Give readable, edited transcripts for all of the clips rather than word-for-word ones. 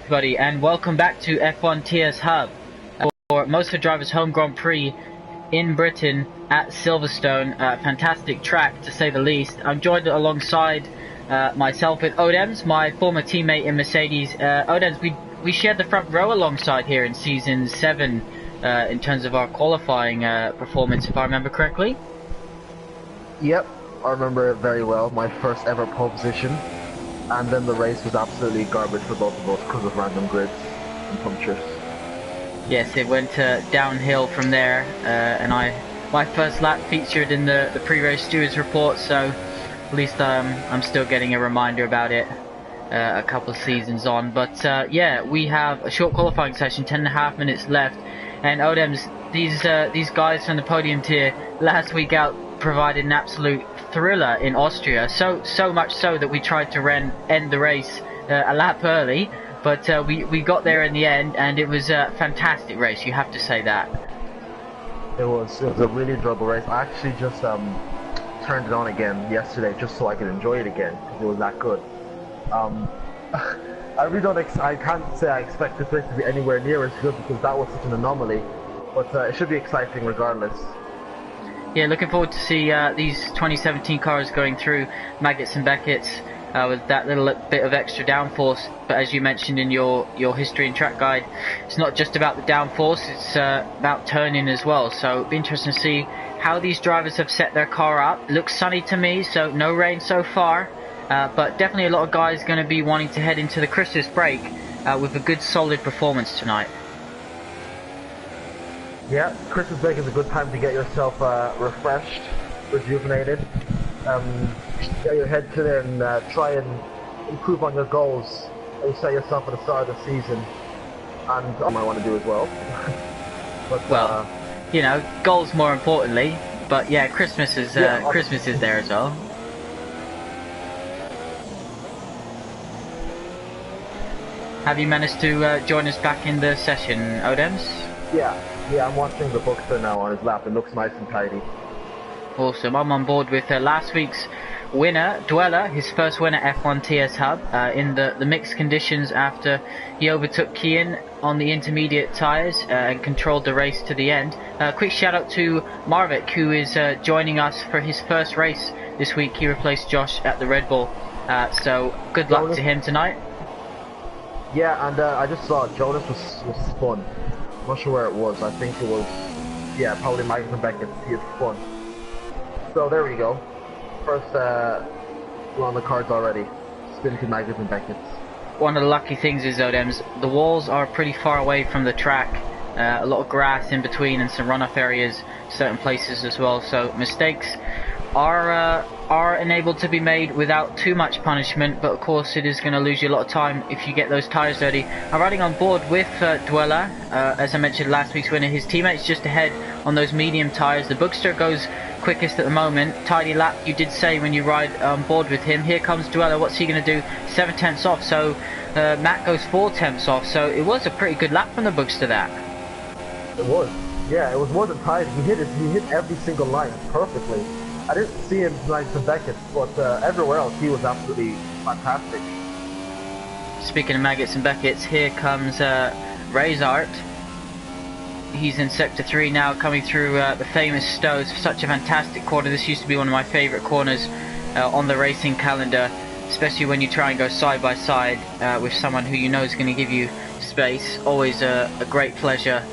everybody, and welcome back to F1 TS Hub for Most of Drivers Home Grand Prix in Britain at Silverstone. Fantastic track, to say the least. I'm joined alongside myself with Odems, my former teammate in Mercedes. Odems, we shared the front row alongside here in Season 7 in terms of our qualifying performance, if I remember correctly. Yep, I remember it very well. My first ever pole position. And then the race was absolutely garbage for both of us because of random grids and punctures. Yes, it went downhill from there, and my first lap featured in the pre-race stewards report, so at least I'm still getting a reminder about it a couple of seasons on. But yeah, we have a short qualifying session, 10.5 minutes left, and Odems, these guys from the Podium tier last week out provided an absolute thriller in Austria, so much so that we tried to end the race a lap early, but we got there in the end, and it was a fantastic race, you have to say that. It was a really enjoyable race. I actually just turned it on again yesterday just so I could enjoy it again because it was that good. I really don't I can't say I expect this race to be anywhere near as good because that was such an anomaly, but it should be exciting regardless. Yeah, looking forward to see these 2017 cars going through Maggots and Beckett's with that little bit of extra downforce. But as you mentioned in your history and track guide, it's not just about the downforce, it's about turning as well. So it'll be interesting to see how these drivers have set their car up. It looks sunny to me, so no rain so far. But definitely a lot of guys going to be wanting to head into the Christmas break with a good solid performance tonight. Yeah, Christmas break is a good time to get yourself refreshed, rejuvenated. Get your head to there and try and improve on your goals that you set yourself at the start of the season. And I might want to do as well. But, well, you know, goals more importantly. But yeah, Christmas is Christmas is there as well. Have you managed to join us back in the session, Odems? Yeah, I'm watching the Bookster now on his lap. It looks nice and tidy. Awesome. I'm on board with last week's winner, Dweller, his first win at F1 TS Hub in the mixed conditions after he overtook Kian on the intermediate tyres and controlled the race to the end. Quick shout out to Marvik, who is joining us for his first race this week. He replaced Josh at the Red Bull. So good luck to him tonight. Yeah, and I just saw Jonas was spun. I'm not sure where it was. I think it was, yeah, probably Michael Beckett. He is spun. So there we go. First one on the cards already. Spin to Magnus and Beckett. One of the lucky things is, Odems, the walls are pretty far away from the track. A lot of grass in between and some runoff areas, certain places as well. So mistakes are enabled to be made without too much punishment, but of course it is going to lose you a lot of time if you get those tyres dirty. I'm riding on board with Dweller, as I mentioned last week's winner. His teammates just ahead on those medium tyres. The Bookster goes quickest at the moment. Tidy lap, you did say when you ride on board with him. Here comes Dweller. What's he going to do? 7 tenths off, so Matt goes 4 tenths off, so it was a pretty good lap from the Bookster, that. It was. Yeah, it was more than tidy. He hit every single line perfectly. I didn't see him like some Beckett, but everywhere else he was absolutely fantastic. Speaking of Maggots and Beckett's, here comes Razart. He's in Sector 3 now, coming through the famous Stows. Such a fantastic corner. This used to be one of my favourite corners on the racing calendar, especially when you try and go side by side with someone who you know is going to give you space. Always a great pleasure.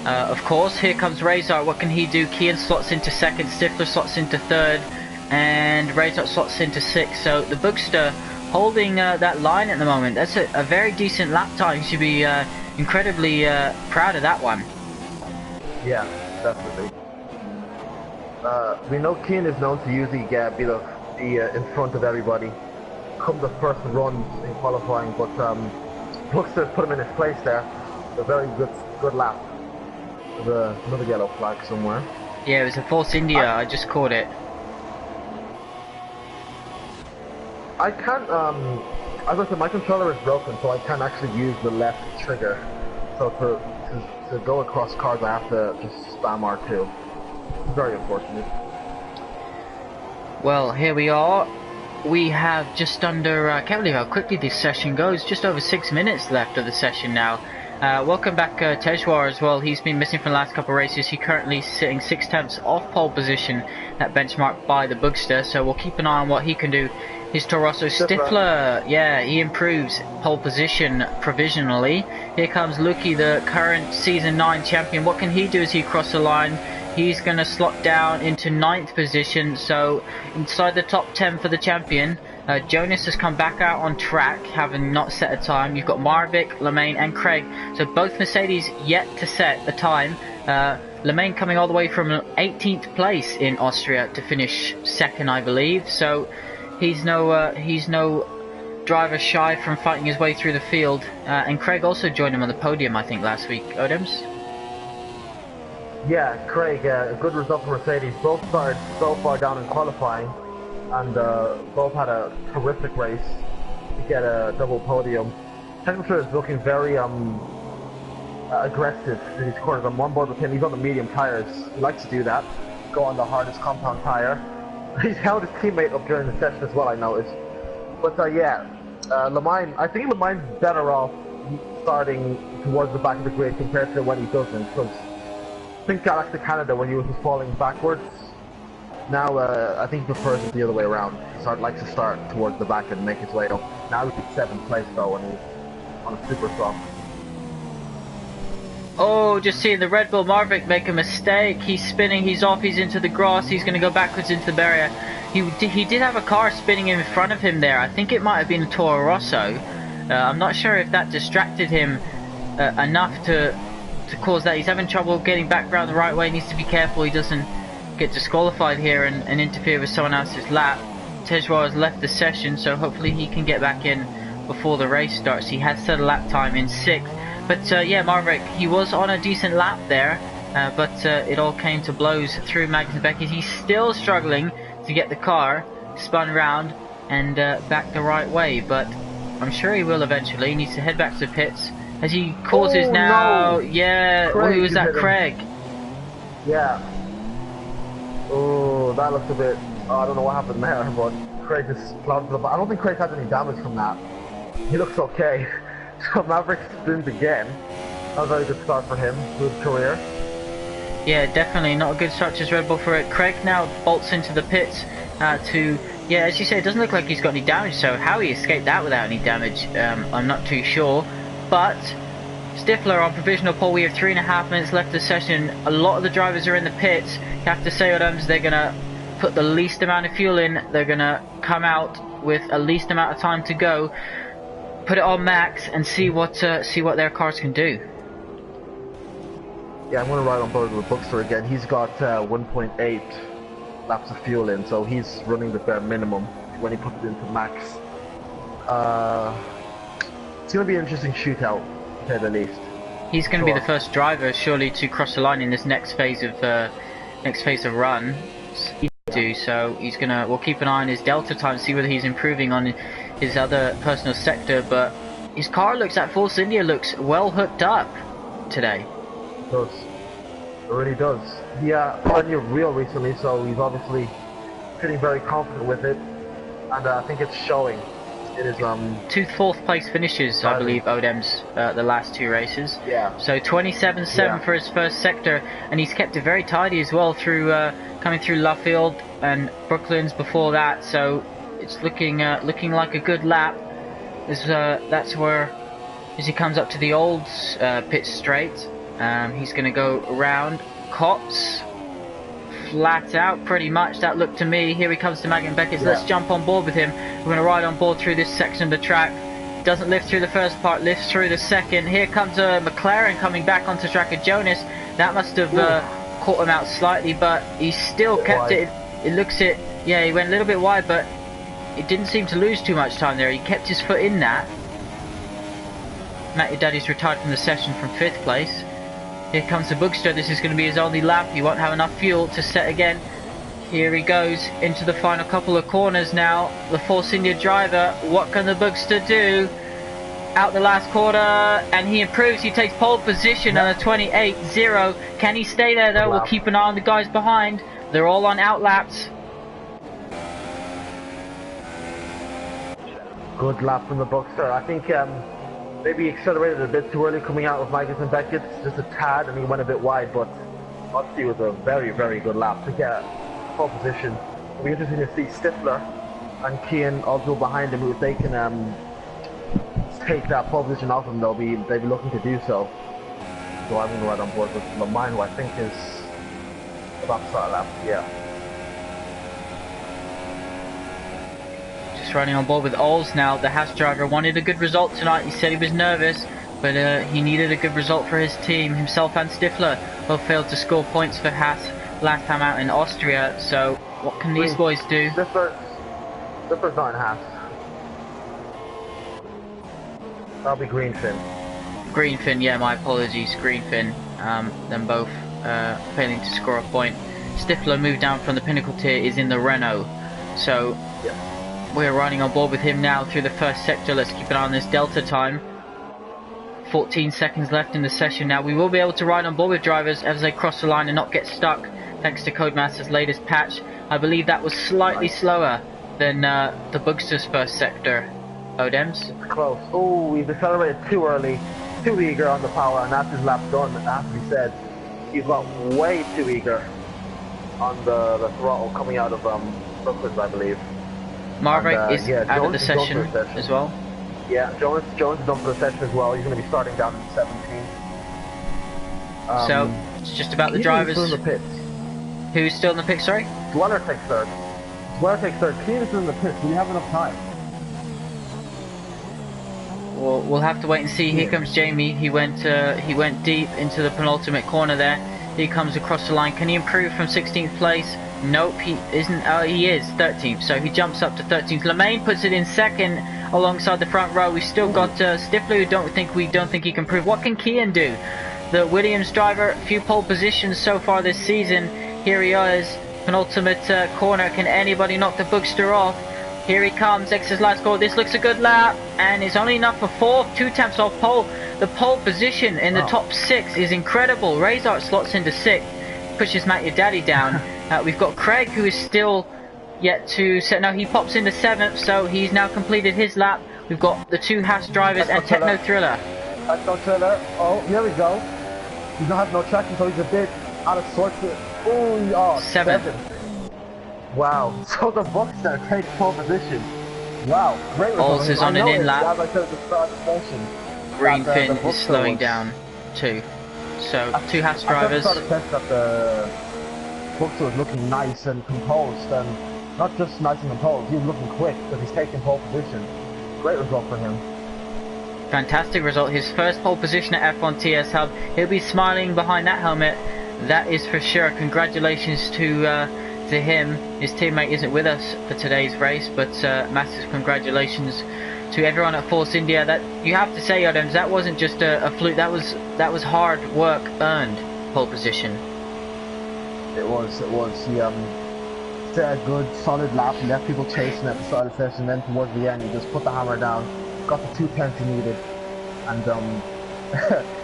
Of course, here comes Razar. What can he do? Kian slots into second, Stifler slots into third, and Razar slots into sixth. So the Bookster holding that line at the moment. That's a very decent lap time. You should be incredibly proud of that one. Yeah, definitely. We know Kian is known to usually be in front of everybody come the first run in qualifying, but Bookster put him in his place there. A very good lap. There's another yellow flag somewhere. Yeah, it was a false India. I just caught it. I can't, as I said, my controller is broken, so I can't actually use the left trigger. So to go across cars, I have to just spam R2. It's very unfortunate. Well, here we are. we have just under, I can't believe how quickly this session goes, just over 6 minutes left of the session now. Welcome back Tejwar as well. He's been missing from the last couple of races. He's currently sitting 6 tenths off pole position, that benchmark by the Bugster, so we'll keep an eye on what he can do. His Toro Rosso Stifler, yeah, he improves pole position provisionally. Here comes Luki, the current Season 9 champion. What can he do as he crosses the line? He's going to slot down into 9th position, so inside the top 10 for the champion. Jonas has come back out on track, having not set a time. You've got Marvick, Lemaine and Craig. So both Mercedes yet to set a time. Lemaine coming all the way from 18th place in Austria to finish 2nd, I believe. So he's no driver shy from fighting his way through the field. And Craig also joined him on the podium, I think, last week. Odems? Yeah, Craig, a good result for Mercedes. Both started so far down in qualifying, and both had a terrific race to get a double podium. Technical is looking very aggressive in these corners. I'm on board with him. He's on the medium tires. He likes to do that. Go on the hardest compound tire. He's held his teammate up during the session as well, I noticed. But yeah, Lemaine, I think Lemaine's better off starting towards the back of the grid compared to when he doesn't. Because I think got back to Canada when he was just falling backwards. Now I think he prefers it the other way around. He likes to start towards the back and make his way up. Now he's in 7th place though, and he's on a super soft. Oh, just seeing the Red Bull Marvick make a mistake. He's spinning, he's off, he's into the grass, he's going to go backwards into the barrier. He did have a car spinning in front of him there. I think it might have been a Toro Rosso. I'm not sure if that distracted him enough to cause that. He's having trouble getting back around the right way. He needs to be careful he doesn't get disqualified here and interfere with someone else's lap. Tejwar has left the session, so hopefully he can get back in before the race starts. He has set a lap time in 6th. But yeah, Marvick, he was on a decent lap there, but it all came to blows through Magnus Beckett. He's still struggling to get the car spun round and back the right way, but I'm sure he will eventually. He needs to head back to the pits as he causes No. Yeah, Craig, who was that? Craig? Yeah. Oh, that looks a bit... Oh, I don't know what happened there, but Craig just plowed to the... I don't think Craig has any damage from that. He looks okay. So Maverick spins again. That was a very good start for him, good career. Yeah, definitely not a good start to Red Bull for it. Craig now bolts into the pits to... Yeah, as you say, it doesn't look like he's got any damage, so how he escaped that without any damage, I'm not too sure. But Stifler on provisional pole. We have 3.5 minutes left of the session. A lot of the drivers are in the pits. You have to say, Adams, they're going to put the least amount of fuel in. They're going to come out with a least amount of time to go. Put it on max and see what their cars can do. Yeah, I'm going to ride on board with Bookster again. He's got 1.8 laps of fuel in, so he's running the bare minimum when he puts it into max. It's going to be an interesting shootout, to say the least. He's going to be the first driver, surely, to cross the line in this next phase of run. So he's gonna. We'll keep an eye on his delta time, see whether he's improving on his other personal sector. But his car looks at Force India looks well hooked up today. It does. It really does. He got a new reel recently, so he's obviously feeling very confident with it, and I think it's showing. It is 2 4th place finishes, I believe, Odem's the last 2 races. Yeah. So 27.7 for his first sector, and he's kept it very tidy as well through coming through Luffield and Brooklands before that. So it's looking like a good lap. That's where, as he comes up to the old pit straight, he's going to go around Cops. Flat out, pretty much. That looked to me. Here he comes to Magnus Beckett. Yeah. Let's jump on board with him. We're going to ride on board through this section of the track. Doesn't lift through the first part, lifts through the second. Here comes McLaren coming back onto track of Jonas. That must have caught him out slightly, but he still kept it. It looks it. Yeah, he went a little bit wide, but it didn't seem to lose too much time there. He kept his foot in that. Matty Daddy's retired from the session from 5th place. Here comes the Bookster. This is going to be his only lap. He won't have enough fuel to set again. Here he goes into the final couple of corners now. The Force India driver. What can the Bookster do? Out the last quarter, and he improves. He takes pole position on a 28.0. Can he stay there though? We'll keep an eye on the guys behind. They're all on out laps. Good lap from the Buckster. I think maybe he accelerated a bit too early coming out with Magnus and Beckett, just a tad, and he went a bit wide, but obviously it was a very, very good lap to get pole position. It'll be interesting to see Stifler and Kian also behind him, if they can take that pole position off him, they'll be looking to do so. So I'm going to ride on board with Lamine, who I think is about to start a lap, yeah. Just riding on board with Ols now. The Haas driver wanted a good result tonight. He said he was nervous, but he needed a good result for his team. Himself and Stifler both failed to score points for Haas last time out in Austria. So what can these boys do? Stifler's not in Haas. That'll be Greenfin. Greenfin, yeah, my apologies. Greenfin. Them both failing to score a point. Stifler moved down from the Pinnacle tier, is in the Renault. So Yeah. we're riding on board with him now through the first sector. Let's keep an eye on this delta time. 14 seconds left in the session now. We will be able to ride on board with drivers as they cross the line and not get stuck, thanks to Codemasters' latest patch. I believe that was slightly slower than the Bugster's first sector. Odems? Close. Oh, we've accelerated too early, too eager on the power, and that's his lap done. As we said, he got way too eager on the throttle coming out of Brooklyn, I believe. Maverick is yeah, out of Jones the is done for session as well. Yeah, Jones is done for the session as well. He's going to be starting down in 17. So it's just about the Keane drivers. is still in the pits. Who's still in the pick, sorry? Dweller takes third. Keane is still in the pits. Do we have enough time? We'll have to wait and see. Here comes Jamie. He went deep into the penultimate corner there. He comes across the line. Can he improve from 16th place? Nope, he isn't. He is 13th, so he jumps up to 13th. Lemaine puts it in second alongside the front row. We've still got Stifler, who don't think he can improve. What can Kian do? The Williams driver, few pole positions so far this season. Here he is, penultimate corner. Can anybody knock the Bookster off? Here he comes, X's last goal. This looks a good lap, and it's only enough for fourth. 2 taps off pole. The pole position in the top 6 is incredible. Razor slots into 6th, pushes Matt Your Daddy down. We've got Craig, who is still yet to set. No, he pops into 7th, so he's now completed his lap. We've got the 2 Haas drivers and Techno Thriller. Techno Thriller. Oh, here we go. He doesn't have no tracking, so he's a bit out of sorts. Oh, 7th. Wow, so the Buckster takes pole position. Wow, great result. Ols is on an in lap. As I said at the start of the session, Greenfin is slowing down too. So 2 Haas drivers. I started test that the Buckster was looking nice and composed, and not just nice and composed, he was looking quick because he's taking pole position. Great result for him. Fantastic result. His first pole position at F1 TS Hub. He'll be smiling behind that helmet. That is for sure. Congratulations to him. His teammate isn't with us for today's race, but massive congratulations to everyone at Force India. That you have to say, Adams, that wasn't just a fluke. That was hard work earned pole position. It was. He set a good solid lap. He left people chasing at the start of the session. Then towards the end, he just put the hammer down, got the 2 tenths he needed, and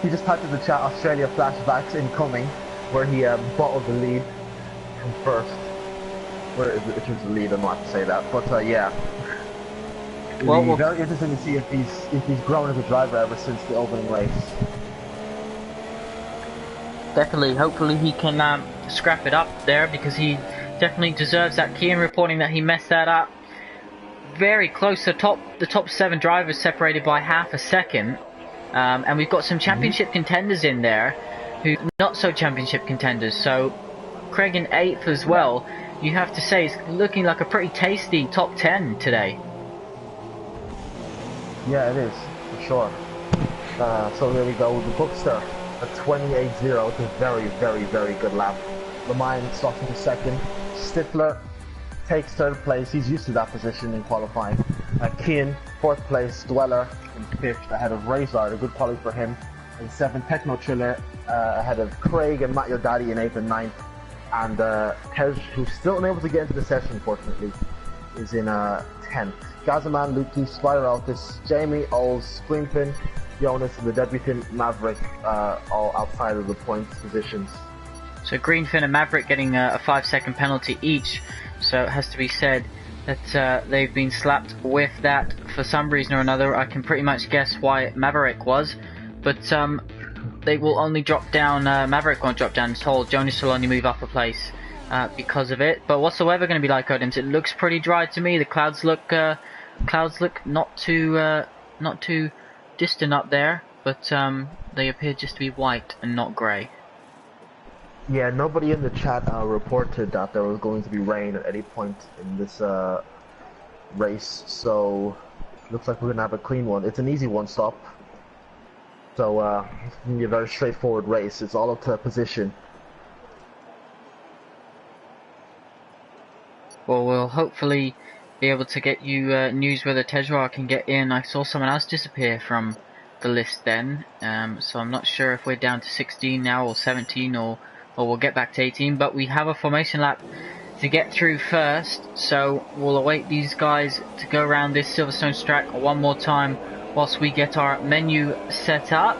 he just typed in the chat Australia flashbacks incoming, where he bottled the lead from first. Which was the lead, I'm not to say that, but yeah. It'll be very interesting to see if he's grown as a driver ever since the opening race. Definitely, hopefully he can scrap it up there, because he definitely deserves that. Kian reporting that he messed that up. Very close. The top 7 drivers separated by half a second, and we've got some championship contenders in there, who not so championship contenders. So Craig in 8th as well. You have to say, it's looking like a pretty tasty top 10 today. Yeah, it is, for sure. So there we go, the Bookster, a 28.0. It's a very, very, very good lap. Lamine slots into 2nd. Stifler takes 3rd place. He's used to that position in qualifying. Kian, 4th place. Dweller in 5th, ahead of Razor, a good quality for him. In 7th, Techno Thriller, ahead of Craig and Matt Your Daddy in 8th and 9th. And Tej, who's still unable to get into the session, unfortunately, is in 10th. Gazaman, Luki, Spiraltis, Jamie, Ols, Greenfin, Jonas, and the debutant Maverick, all outside of the points positions. So Greenfin and Maverick getting a 5-second penalty each. So it has to be said, that they've been slapped with that for some reason or another. I can pretty much guess why Maverick was, but they will only drop down, Maverick won't drop down at all. Jonas will only move up a place because of it. But what's the weather going to be like, Odems? It looks pretty dry to me. The clouds look not too distant up there, but they appear just to be white and not grey. Yeah, nobody in the chat reported that there was going to be rain at any point in this race, so looks like we're gonna have a clean one. It's an easy one stop, so it's gonna be a very straightforward race. It's all up to position. Well, we'll hopefully be able to get you news whether Tejwar can get in. I saw someone else disappear from the list then, so I'm not sure if we're down to 16 now or 17 or we'll get back to 18, but we have a formation lap to get through first, so we'll await these guys to go around this Silverstone track one more time whilst we get our menu set up.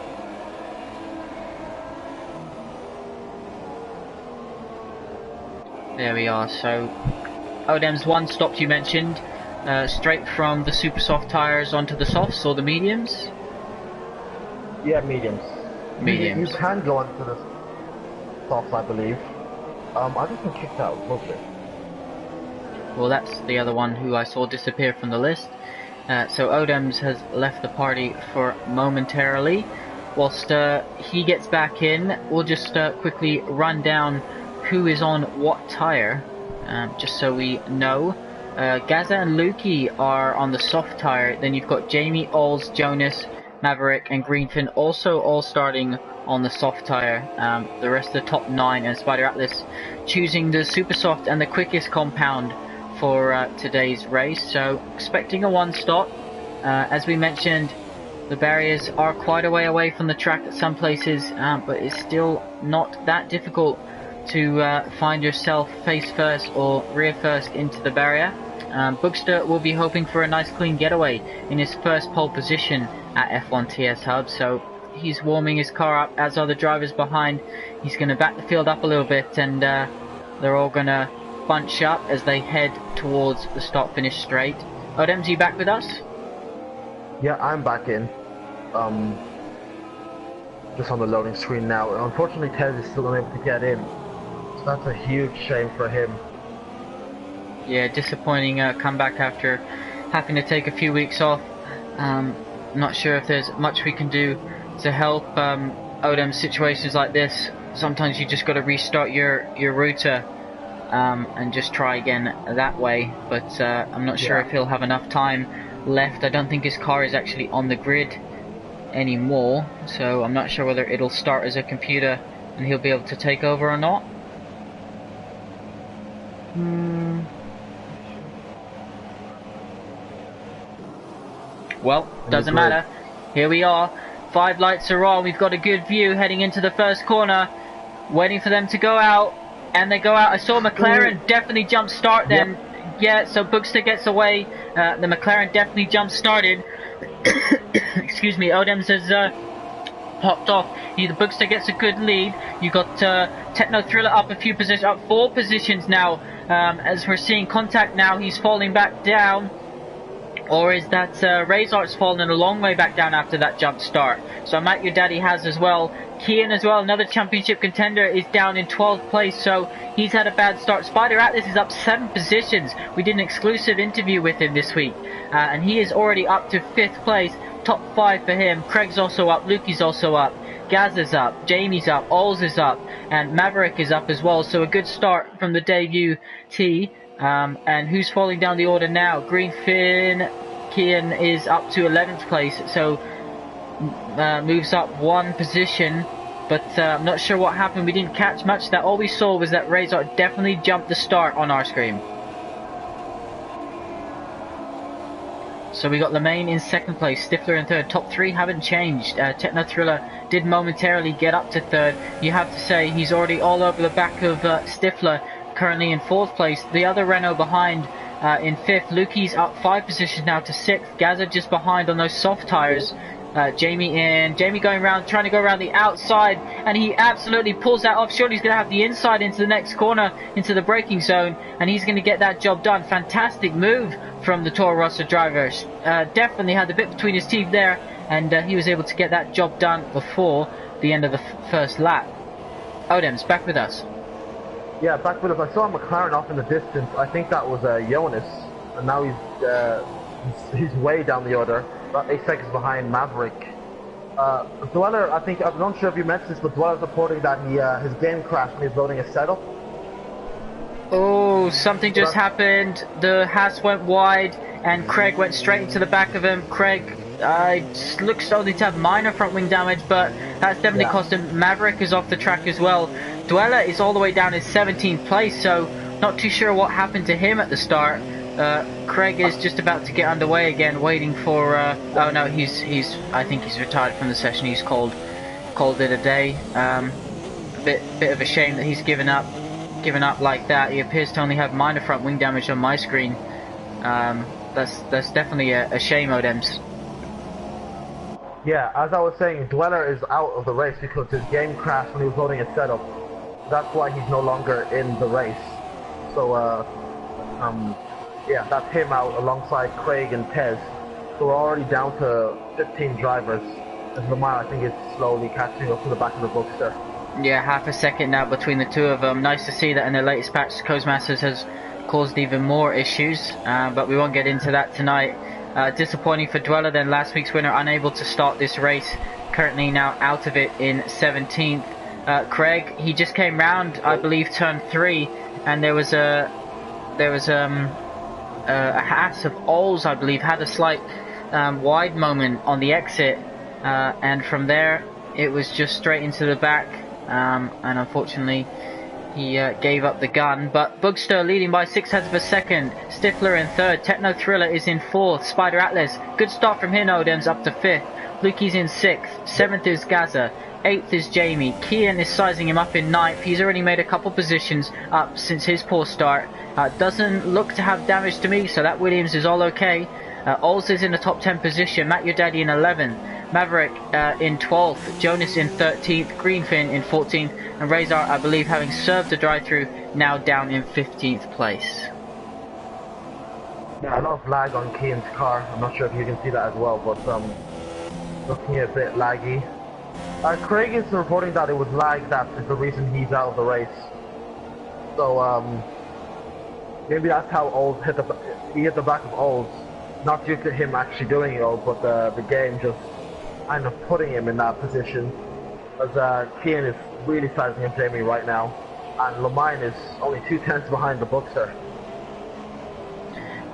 There we are. So Odem's one stop you mentioned, straight from the super soft tyres onto the softs or the mediums? Yeah, mediums. Mediums. You can go onto the softs, I believe. I just been kicked out, wasn't it? Well, that's the other one who I saw disappear from the list. So Odems has left the party for momentarily. Whilst he gets back in, we'll just quickly run down who is on what tyre, just so we know. Gaza and Lukey are on the soft tyre. Then you've got Jamie, Ols, Jonas, Maverick and Greenfin also all starting on the soft tyre. The rest of the top 9 and Spider Atlas choosing the super soft and the quickest compound for today's race. So expecting a one stop. As we mentioned, the barriers are quite a way away from the track at some places, but it's still not that difficult to find yourself face first or rear first into the barrier. Bookster will be hoping for a nice clean getaway in his first pole position at F1 TS Hub, so he's warming his car up, as are the drivers behind. He's going to back the field up a little bit, and they're all going to bunch up as they head towards the start-finish straight. Odems, you back with us? Yeah, I'm back in. Just on the loading screen now. Unfortunately, Ted is still unable to get in, so that's a huge shame for him. Yeah, disappointing comeback after having to take a few weeks off. Not sure if there's much we can do to help Odem's situations like this. Sometimes you just got to restart your router and just try again that way. But I'm not sure if he'll have enough time left. I don't think his car is actually on the grid anymore, so I'm not sure whether it'll start as a computer and he'll be able to take over or not. Well, doesn't matter. Here we are. 5 lights are on. We've got a good view heading into the first corner. Waiting for them to go out. And they go out. I saw McLaren definitely jump start them. Yep. Yeah, so Bookster gets away. The McLaren definitely jump started. Excuse me. Odems has popped off. The Bookster gets a good lead. You got Techno Thriller up a few positions, up 4 positions now. As we're seeing contact now, he's falling back down. Or is that Razor's fallen a long way back down after that jump start? So Matt, your daddy has as well. Kian as well, another championship contender, is down in 12th place, so he's had a bad start. Spider Atlas is up 7 positions. We did an exclusive interview with him this week, and he is already up to 5th place. Top 5 for him. Craig's also up, Lukey's also up, Gaz is up, Jamie's up, Ols is up, and Maverick is up as well. So a good start from the debut T. And who's falling down the order now? Greenfin Kian is up to 11th place, so moves up 1 position, but I'm not sure what happened. We didn't catch much. That all we saw was that Razor definitely jumped the start on our screen. So we got Lemaine in 2nd place, Stifler in 3rd. Top 3 haven't changed. Techno Thriller did momentarily get up to 3rd. You have to say he's already all over the back of Stifler, currently in 4th place. The other Renault behind in 5th. Lukey's up 5 positions now to 6th. Gaza just behind on those soft tyres. Jamie in. Jamie going around, trying to go around the outside, and he absolutely pulls that off. Surely he's going to have the inside into the next corner, into the braking zone, and he's going to get that job done. Fantastic move from the Toro Rosso drivers. Definitely had the bit between his teeth there, and he was able to get that job done before the end of the first lap. Odems, back with us. Yeah, back with us. I saw McLaren off in the distance. I think that was Jonas, and now he's way down the order. About 8 seconds behind Maverick. Dweller, I think, I'm not sure if you mentioned this, but Dweller's reporting that his game crashed when he was loading a setup. Oh, something just happened. The Haas went wide, and Craig went straight into the back of him. Craig looks only to have minor front wing damage, but that's definitely cost him. Maverick is off the track as well. Dweller is all the way down in 17th place, so not too sure what happened to him at the start. Craig is just about to get underway again, waiting for. Oh no, I think he's retired from the session. He's called it a day. Bit of a shame that he's given up like that. He appears to only have minor front wing damage on my screen. That's definitely a shame, Odems. Yeah, as I was saying, Dweller is out of the race because his game crashed when he was loading a setup. That's why he's no longer in the race. So yeah, that's him out alongside Craig and Tez. So we're already down to 15 drivers. As Lamar, I think, is slowly catching up to the back of the Bookster. Yeah, half a second now between the two of them. Nice to see that in the latest patch, Codemasters has caused even more issues, but we won't get into that tonight. Disappointing for Dweller then, last week's winner, unable to start this race. Currently now out of it in 17th. Craig, he just came round, I believe, turn 3, and there was a Haas of Ols, I believe, had a slight wide moment on the exit, and from there it was just straight into the back, and unfortunately he gave up the gun. But Bookster leading by 0.6 of a second. Stifler in 3rd. Techno Thriller is in 4th. Spider Atlas, good start from him. Odems up to 5th. Lukey's in 6th. 7th is Gaza. 8th is Jamie. Kian is sizing him up in 9th. He's already made a couple positions up since his poor start. Doesn't look to have damage to me, so that Williams is all okay. Ols is in the top 10 position. Matt Your Daddy in 11th. Maverick in 12th. Jonas in 13th. Greenfin in 14th. And Razor, I believe, having served the drive-through, now down in 15th place. Yeah, a lot of lag on Kian's car. I'm not sure if you can see that as well, but looking a bit laggy. Craig is reporting that it was lag that is the reason he's out of the race. So maybe that's how Ols he hit the back of Ols. Not due to him actually doing it all, but the game just kind of putting him in that position. As Kian is really sizing in Jamie right now, and Lamine is only 2/10 behind the Bookster.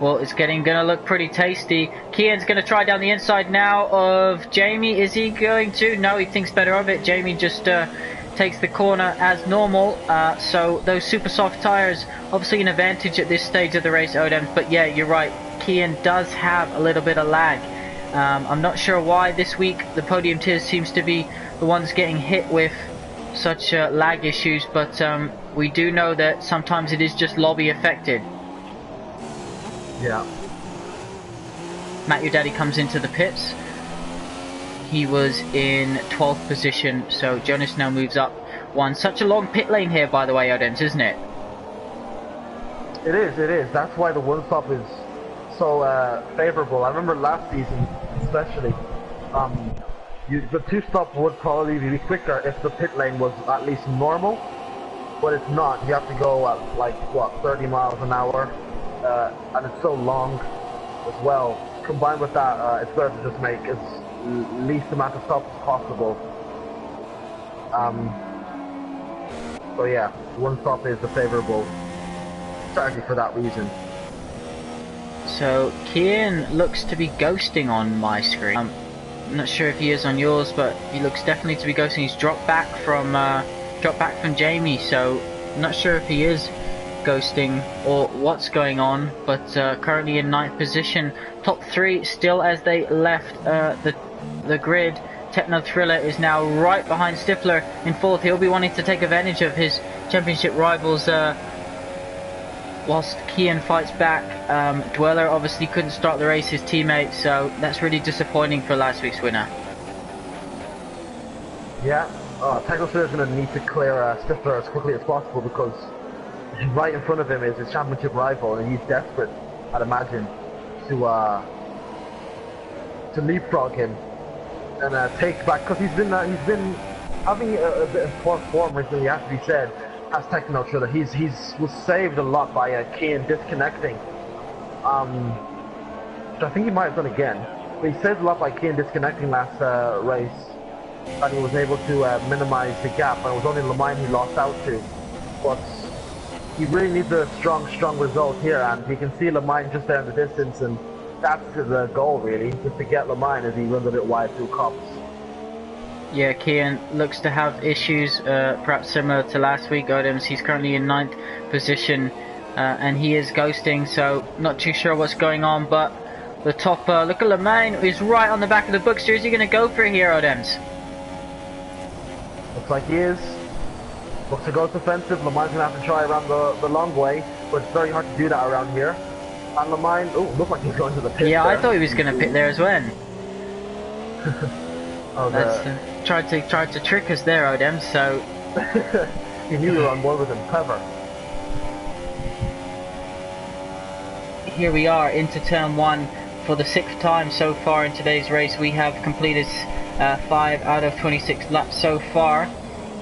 Well, it's gonna look pretty tasty. Kian's gonna try down the inside now of Jamie. Is he going to? No, he thinks better of it. Jamie just takes the corner as normal. So those super soft tires, obviously an advantage at this stage of the race, Odems. But yeah, you're right. Kian does have a little bit of lag. I'm not sure why this week the podium tiers seems to be the ones getting hit with such lag issues, but we do know that sometimes it is just lobby affected. Yeah. Matt Your Daddy comes into the pits. He was in 12th position, so Jonas now moves up one. Such a long pit lane here, by the way, Odems, isn't it? It is. That's why the one stop is so favourable. I remember last season, especially, the two stop would probably be quicker if the pit lane was at least normal, but it's not. You have to go at like what, 30 miles an hour, and it's so long as well. Combined with that, it's better to just make as least amount of stops as possible. So yeah, one stop is the favourable strategy for that reason. So Kian looks to be ghosting on my screen. I'm not sure if he is on yours, but he looks definitely to be ghosting. He's dropped back from Jamie, so I'm not sure if he is ghosting or what's going on. But currently in 9th position, top 3 still as they left the grid. Techno Thriller is now right behind Stifler in 4th. He'll be wanting to take advantage of his championship rivals. Whilst Kian fights back. Dweller obviously couldn't start the race, his teammate, so that's really disappointing for last week's winner. Yeah, Technosphere is going to need to clear Stifler as quickly as possible because right in front of him is his championship rival, and he's desperate, I'd imagine, to leapfrog him and take back, because he's been having a bit of poor form recently, has to be said, as Techno Triller. He's was saved a lot by Kane disconnecting, which I think he might have done again, but he saved a lot by Kane disconnecting last race, and he was able to minimize the gap, and it was only Lemine he lost out to, but he really needs a strong result here, and he can see Lemine just there in the distance, and that's the goal really, just to get Lemine as he runs a bit wide through cops. Yeah, Kian looks to have issues, perhaps similar to last week. Odems, he's currently in 9th position, and he is ghosting, so not too sure what's going on, but the top, look at Lemine, is right on the back of the bookster. Is he going to go for it here, Odems? Looks like he is. Looks to go defensive. Lemine's going to have to try around the long way, but it's very hard to do that around here. And Lemine, oh, looks like he's going to the pit. Yeah, there. I thought he was going to pit there as well. Oh, that's tried to trick us there, Odem. So he knew we were on board with him. Clever. Here we are into turn 1 for the 6th time so far in today's race. We have completed 5 out of 26 laps so far.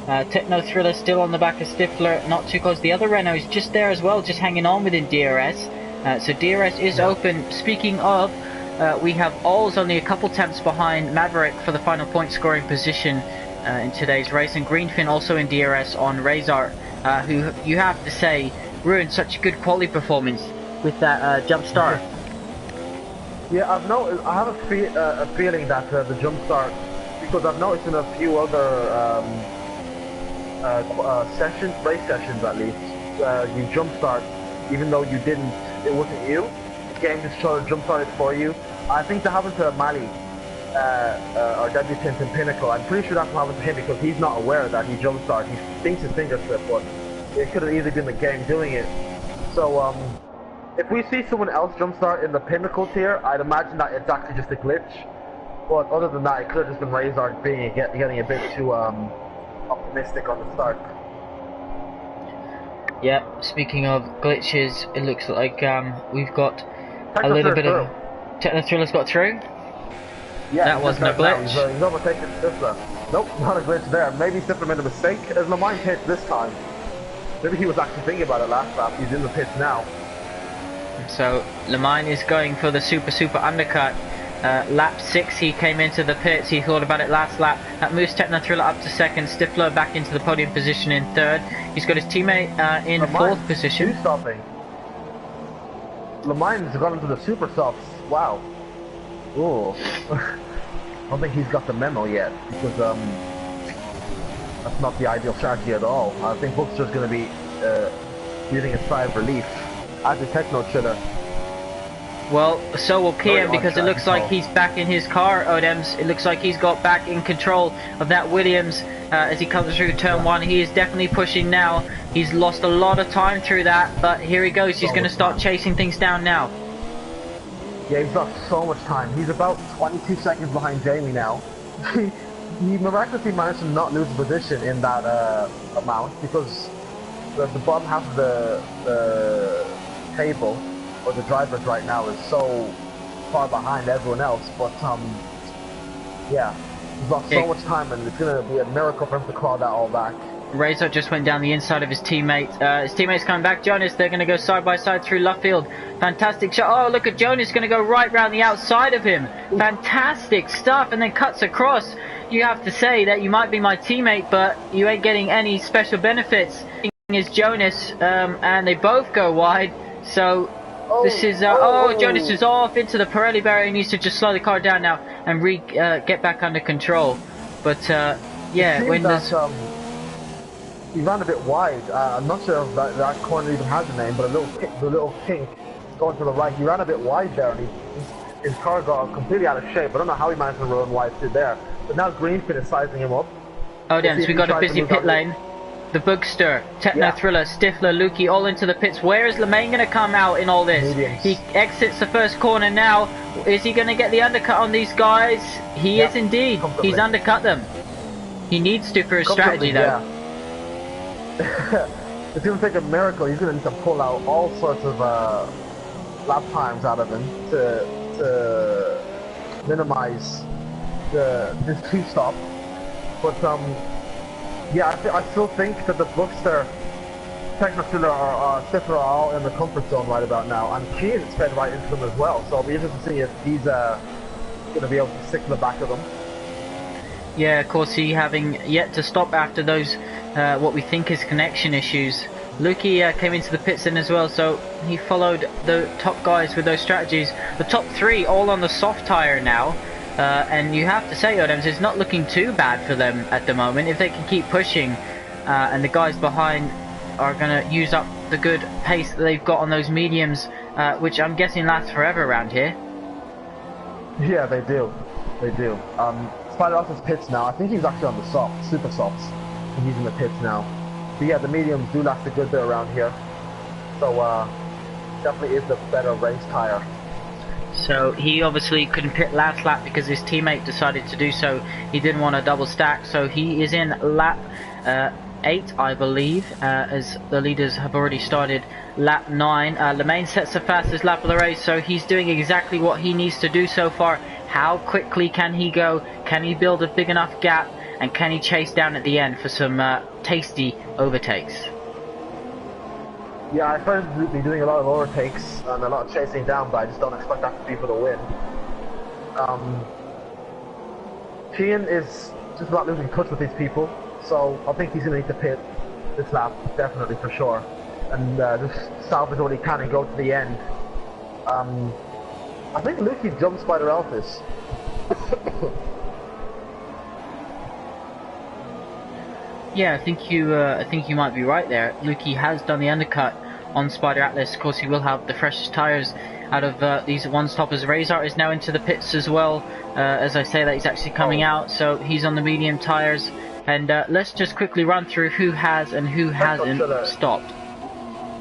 Techno Thriller still on the back of Stifler, not too close. The other Renault is just there as well, just hanging on within DRS. So DRS is open. Speaking of, we have Ols only a couple tenths behind Maverick for the final point scoring position in today's race, and Greenfin also in DRS on Razor, who you have to say ruined such a good quality performance with that jump start. Yeah, I have a feeling that the jump start, because I've noticed in a few other race sessions at least, you jump start even though it wasn't you. The game just tried to jump start it for you. I think that happened to Mali, our debutant in Pinnacle. I'm pretty sure that's what happened to him because he's not aware that he jump started. He thinks his finger slipped, but it could have easily been the game doing it. So if we see someone else jump start in the Pinnacle tier, I'd imagine that it's actually just a glitch. But other than that, it could have just been Razor getting a bit too optimistic on the start. Yeah, speaking of glitches, it looks like we've got a little bit of... Techno Thriller's got through? Yeah, that wasn't a glitch. He's overtaken Stifler. Nope, not a glitch there. Maybe Stifler made a mistake as Lemine hit this time. Maybe he was actually thinking about it last lap. He's in the pits now. So Lemine is going for the super undercut. Lap 6 he came into the pits, he thought about it last lap. That moves Techno Thriller up to 2nd, Stifler back into the podium position in 3rd. He's got his teammate in Lemine, 4th position. Stopping. Lemine's gone into the super softs. Wow. Ooh. I don't think he's got the memo yet, because that's not the ideal strategy at all. I think Bookster's going to be using a sigh of relief as a Techno Thriller. Well, so will Kian, because it looks like he's back in his car, Odems. It looks like he's got back in control of that Williams as he comes through turn 1. He is definitely pushing now. He's lost a lot of time through that, but here he goes. He's going to start chasing things down now. Yeah, he's lost so much time. He's about 22 seconds behind Jamie now. He miraculously managed to not lose position in that amount, because the bottom half of the table, or the drivers right now, is so far behind everyone else. But yeah, he's lost so much time, and it's going to be a miracle for him to claw that all back. Razor just went down the inside of his teammate. His teammate's coming back. Jonas, they're going to go side by side through Luffield. Fantastic shot. Oh, look at Jonas, going to go right round the outside of him. Fantastic stuff, and then cuts across. You have to say that you might be my teammate, but you ain't getting any special benefits. Is Jonas, and they both go wide. So this is Jonas is off into the Pirelli barrier. He needs to just slow the car down now and get back under control. But yeah, when there's he ran a bit wide. I'm not sure if that corner even has a name, but the little pink going to the right. He ran a bit wide there, and his car got completely out of shape. I don't know how he managed to run wide through there. But now Greenfin is sizing him up. Oh damn, so we got a busy pit lane. The Bookster, Techno Thriller, Stifler, Lukey all into the pits. Where is Lemane going to come out in all this? Mediums. He exits the first corner now. Is he going to get the undercut on these guys? He is indeed. He's undercut them. He needs to for his strategy, though. Yeah. It's going to take a miracle. He's going to need to pull out all sorts of lap times out of him to minimize this two-stop. But yeah, I still think that the Bookster, Technophila or Stifler are all in the comfort zone right about now, and Keane is fed right into them as well. So it'll be interesting to see if he's going to be able to stick to the back of them. Yeah, of course, he having yet to stop after those what we think is connection issues. Lukey came into the pits then as well, so he followed the top guys with those strategies. The top three all on the soft tyre now, and you have to say, Odems, it's not looking too bad for them at the moment. If they can keep pushing, and the guys behind are going to use up the good pace that they've got on those mediums, which I'm guessing lasts forever around here. Yeah, they do. They do. Spider off his pits now. I think he's actually on the soft, super softs, and he's in the pits now. But yeah, the mediums do last a good bit around here. So definitely is the better race tyre. So he obviously couldn't pit last lap because his teammate decided to do so. He didn't want a double stack, so he is in lap 8, I believe, as the leaders have already started lap 9. Lemaine sets the fastest lap of the race, so he's doing exactly what he needs to do so far. How quickly can he go? Can he build a big enough gap? And can he chase down at the end for some tasty overtakes? Yeah, I find he'll be doing a lot of overtakes and a lot of chasing down, but I just don't expect that to be for the win. Keane is just not losing touch with these people, so I think he's going to need to pit this lap, definitely, for sure. And just salvage what he can and go to the end. I think Lukey jumped Spider Alphys. Yeah, I think you might be right there. Lukey has done the undercut on Spider Atlas. Of course, he will have the freshest tyres out of these one-stoppers. Razor is now into the pits as well. As I say that, he's actually coming out, so he's on the medium tyres. And let's just quickly run through who has and who hasn't stopped.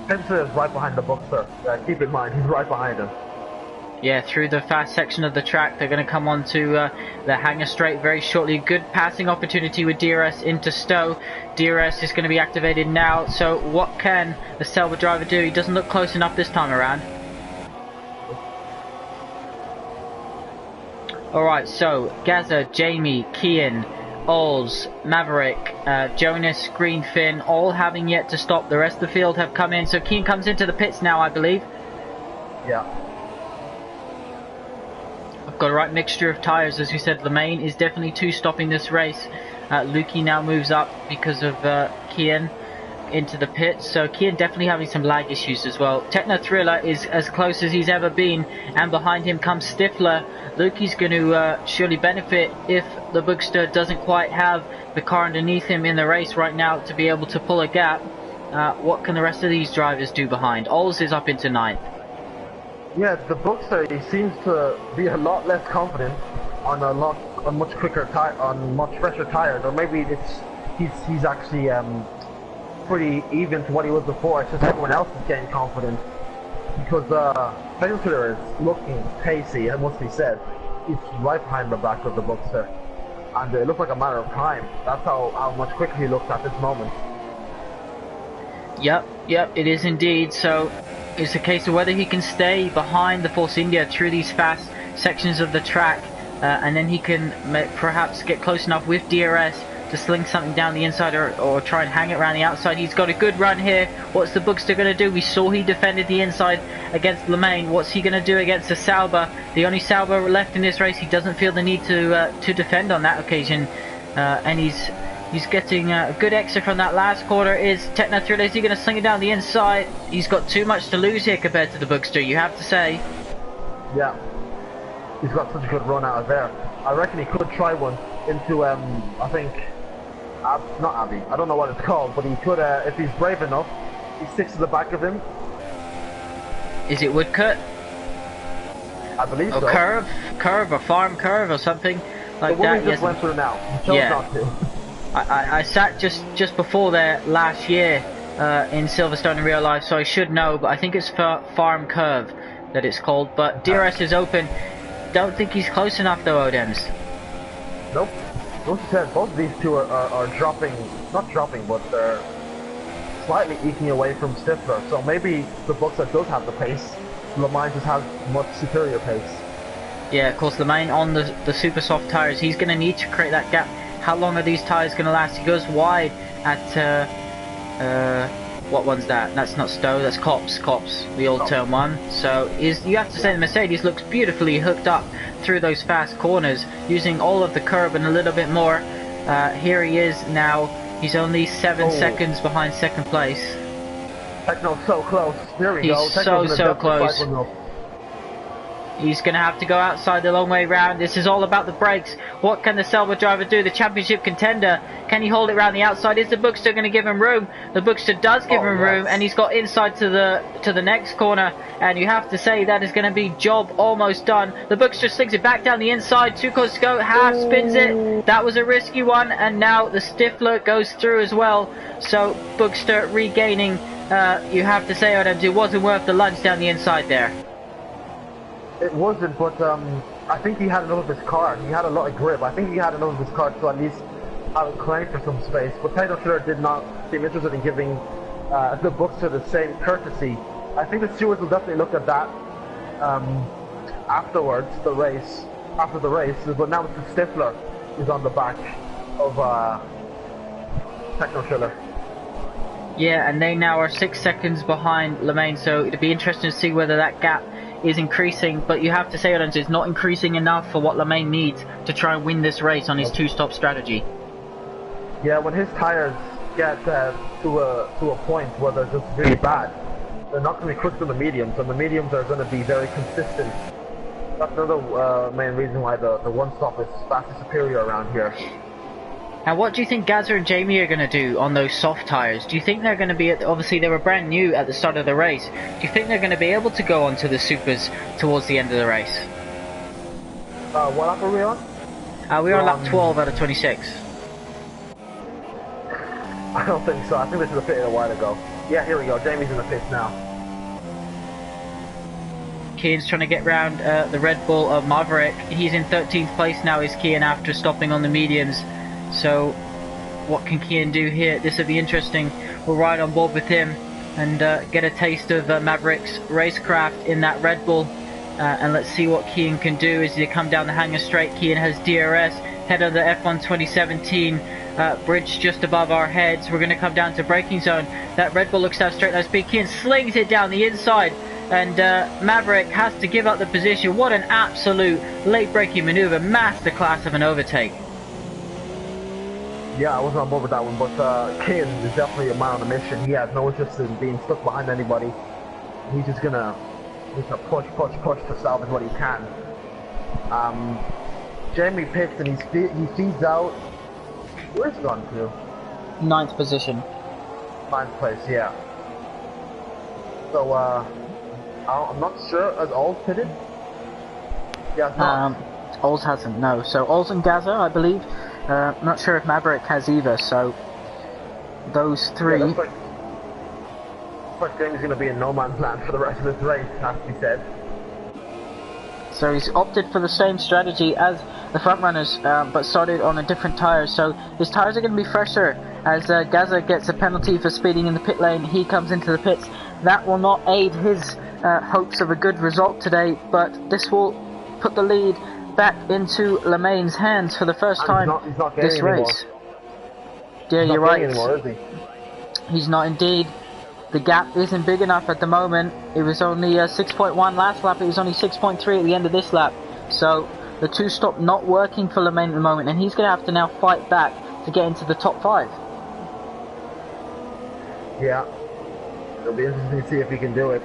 Spencer is right behind the Bookster. Keep in mind, he's right behind him. Yeah, through the fast section of the track, they're going to come on to the hanger straight very shortly. Good passing opportunity with DRS into Stowe. DRS is going to be activated now, so what can the Selva driver do? He doesn't look close enough this time around. Alright, so Gaza, Jamie, Kian, Ols, Maverick, Jonas, Greenfin, all having yet to stop. The rest of the field have come in, so Kian comes into the pits now, I believe. Yeah. Got a right mixture of tyres, as we said. Lemaine is definitely two-stopping this race. Lukey now moves up because of Kian into the pits, so Kian definitely having some lag issues as well. Techno Thriller is as close as he's ever been, and behind him comes Stifler. Lukey's going to surely benefit if the Bookster doesn't quite have the car underneath him in the race right now to be able to pull a gap. What can the rest of these drivers do behind? Ols is up into 9th. Yeah, the Bookster, he seems to be a lot less confident on much quicker on much fresher tires, or maybe he's actually pretty even to what he was before. It's just everyone else is getting confident because Taylor is looking pacey, it must be said. He's right behind the back of the Bookster, and it looks like a matter of time. That's how much quicker he looks at this moment. Yep, it is indeed. So it's a case of whether he can stay behind the Force India through these fast sections of the track, and then he can perhaps get close enough with DRS to sling something down the inside or try and hang it around the outside. He's got a good run here. What's the Bookster going to do? We saw he defended the inside against Lemaine. What's he going to do against the Sauber? The only Sauber left in this race. He doesn't feel the need to defend on that occasion, and he's getting a good exit from that last quarter. Is Techno Thriller, is he going to sling it down the inside? He's got too much to lose here compared to the Bookster, you have to say. Yeah, he's got such a good run out of there. I reckon he could try one into, I think, not Abbey, I don't know what it's called, but he could, if he's brave enough, he sticks to the back of him. Is it Woodcut? I believe so. Curve or farm curve or something like that. He just went through now. He chose not to. I sat just before there last year in Silverstone in real life, so I should know, but I think it's for Farm Curve that it's called. But DRS is open. Don't think he's close enough though, Odems. Nope. Like you said, both of these two are dropping, not dropping, but they're slightly eking away from Stifler. So maybe the Bookster does have the pace. Le Mans just has much superior pace. Yeah, of course, Le Mans on the super soft tyres, he's going to need to create that gap. How long are these tyres going to last? He goes wide at, what one's that? That's not Stowe, that's Copse, the old turn one. So you have to say the Mercedes looks beautifully hooked up through those fast corners, using all of the curb and a little bit more. Here he is now, he's only 7 seconds behind second place. Techno's so close, here we go. He's so close. He's going to have to go outside the long way round. This is all about the brakes. What can the Selva driver do? The championship contender. Can he hold it round the outside? Is the Bookster going to give him room? The Bookster does give him room, and he's got inside to the next corner. And you have to say that is going to be job almost done. The Bookster slings it back down the inside. 2 corners to go. Half spins it. That was a risky one. And now the Stifler goes through as well. So Bookster regaining. You have to say, Adams, it wasn't worth the lunge down the inside there. It wasn't, but I think he had enough of his car. He had a lot of grip. I think he had enough of his car to at least have a claim for some space. But Taylor Schiller did not seem interested in giving the Bookster the same courtesy. I think the stewards will definitely look at that afterwards, after the race. But now it's the Stifler who's on the back of Taylor Schiller. Yeah, and they now are 6 seconds behind Le Mans, so it'd be interesting to see whether that gap is increasing, but you have to say, Adams, it's not increasing enough for what Le Mans needs to try and win this race on his 2-stop strategy. Yeah, when his tyres get to a point where they're just really bad, they're not going to be quick to the mediums, and the mediums are going to be very consistent. That's another main reason why the 1-stop is vastly superior around here. And what do you think Gazza and Jamie are going to do on those soft tyres? Do you think they're going to be, obviously they were brand new at the start of the race, do you think they're going to be able to go onto the supers towards the end of the race? What lap are we on? We're on lap 12 out of 26. I don't think so, I think this should have pitted a while ago. Yeah, here we go, Jamie's in the pits now. Kian's trying to get round the Red Bull of Maverick. He's in 13th place now, is Kian, after stopping on the mediums. So what can Kian do here? This will be interesting. We'll ride on board with him and get a taste of Maverick's racecraft in that Red Bull, and let's see what Kian can do as he come down the hanger straight. Kian has DRS, head of the F1 2017 bridge just above our heads. We're going to come down to braking zone. That Red Bull looks to have straight line speed. Kian slings it down the inside, and Maverick has to give up the position. What an absolute late braking maneuver, masterclass of an overtake. Yeah, I wasn't on board with that one, but Kian is definitely a man on a mission. He has no interest in being stuck behind anybody. He's just gonna push to salvage what he can. Jamie pits and he feeds out. Where's he gone to? 9th position. 9th place, yeah. So I'm not sure. Has Ols pitted? Yeah, it's not. Ols hasn't, no. So Ols and Gazza, I believe. I'm not sure if Maverick has either, so those three. Yeah, looks like Jamie's going to be in no man's land for the rest of this race, has to be said. So he's opted for the same strategy as the front runners, but started on a different tyre. So his tyres are going to be fresher as Gazza gets a penalty for speeding in the pit lane. He comes into the pits. That will not aid his hopes of a good result today, but this will put the lead back into Le Mans' hands for the first time he's not this race. Yeah, you're right. Anymore, is he? He's not indeed. The gap isn't big enough at the moment. It was only 6.1 last lap. It was only 6.3 at the end of this lap. So the 2-stop not working for Le Mans at the moment, and he's going to have to now fight back to get into the top 5. Yeah, it'll be interesting to see if he can do it.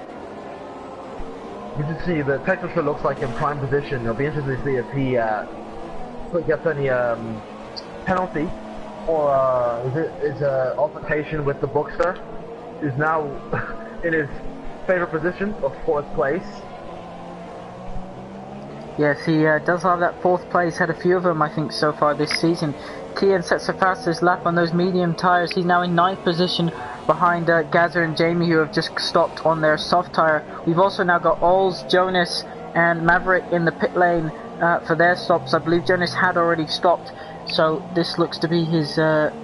You can see the Technosphere looks like in prime position. It'll be interesting to see if he gets any penalty, or is altercation with the Bookster, who's now in his favorite position of 4th place. Yes, he does have that 4th place, had a few of them I think so far this season. Kian sets the fastest lap on those medium tyres. He's now in 9th position behind Gazza and Jamie, who have just stopped on their soft tyre. We've also now got Ols, Jonas and Maverick in the pit lane for their stops. I believe Jonas had already stopped, so this looks to be his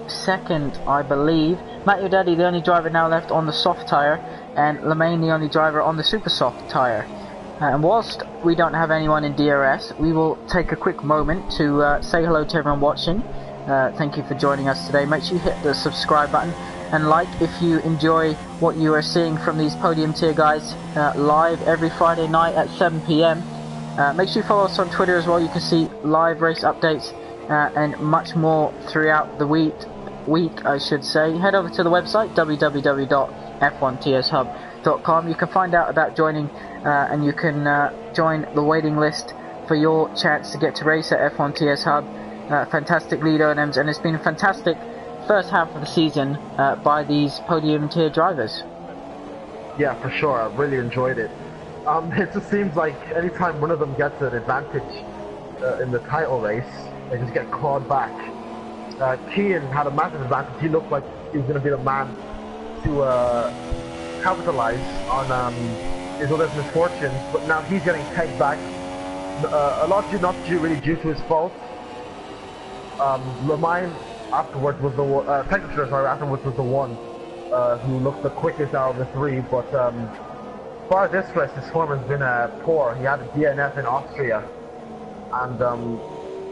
second, I believe. Matt Your Daddy, the only driver now left on the soft tyre, and Lemaine, the only driver on the super soft tyre. And whilst we don't have anyone in DRS, we will take a quick moment to say hello to everyone watching. Thank you for joining us today. Make sure you hit the subscribe button and like if you enjoy what you are seeing from these podium tier guys live every Friday night at 7 PM. Make sure you follow us on Twitter as well. You can see live race updates and much more throughout the week I should say. Head over to the website www.f1tshub.com. You can find out about joining and you can join the waiting list for your chance to get to race at F1 TS Hub. Fantastic lead O&Ms, and it's been a fantastic first half of the season by these podium tier drivers. Yeah, for sure. I really enjoyed it. It just seems like anytime one of them gets an advantage in the title race, they just get clawed back. Kian had a massive advantage. He looked like he was going to be the man to capitalize on his other's misfortunes, but now he's getting pegged back. A lot not really due to his fault. Lemaine afterwards was the one, afterwards was the one who looked the quickest out of the three, but as far as this race, his form has been poor. He had a DNF in Austria, and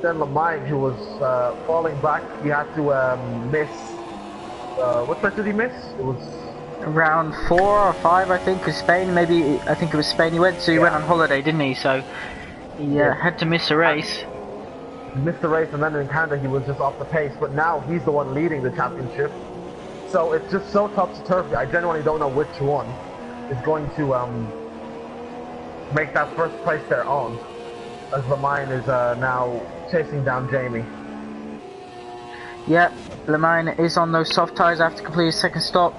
then Lemaine, who was falling back, he had to miss. What race did he miss? It was round 4 or 5, I think, with Spain. Maybe I think it was Spain. He went on holiday, didn't he? So he had to miss a race. He missed the race, and then in Canada he was just off the pace. But now he's the one leading the championship. So it's just so topsy-turvy. I genuinely don't know which one is going to make that first place their own, as Lemaine is now chasing down Jamie. Yep, Lemaine is on those soft tyres after completing his second stop.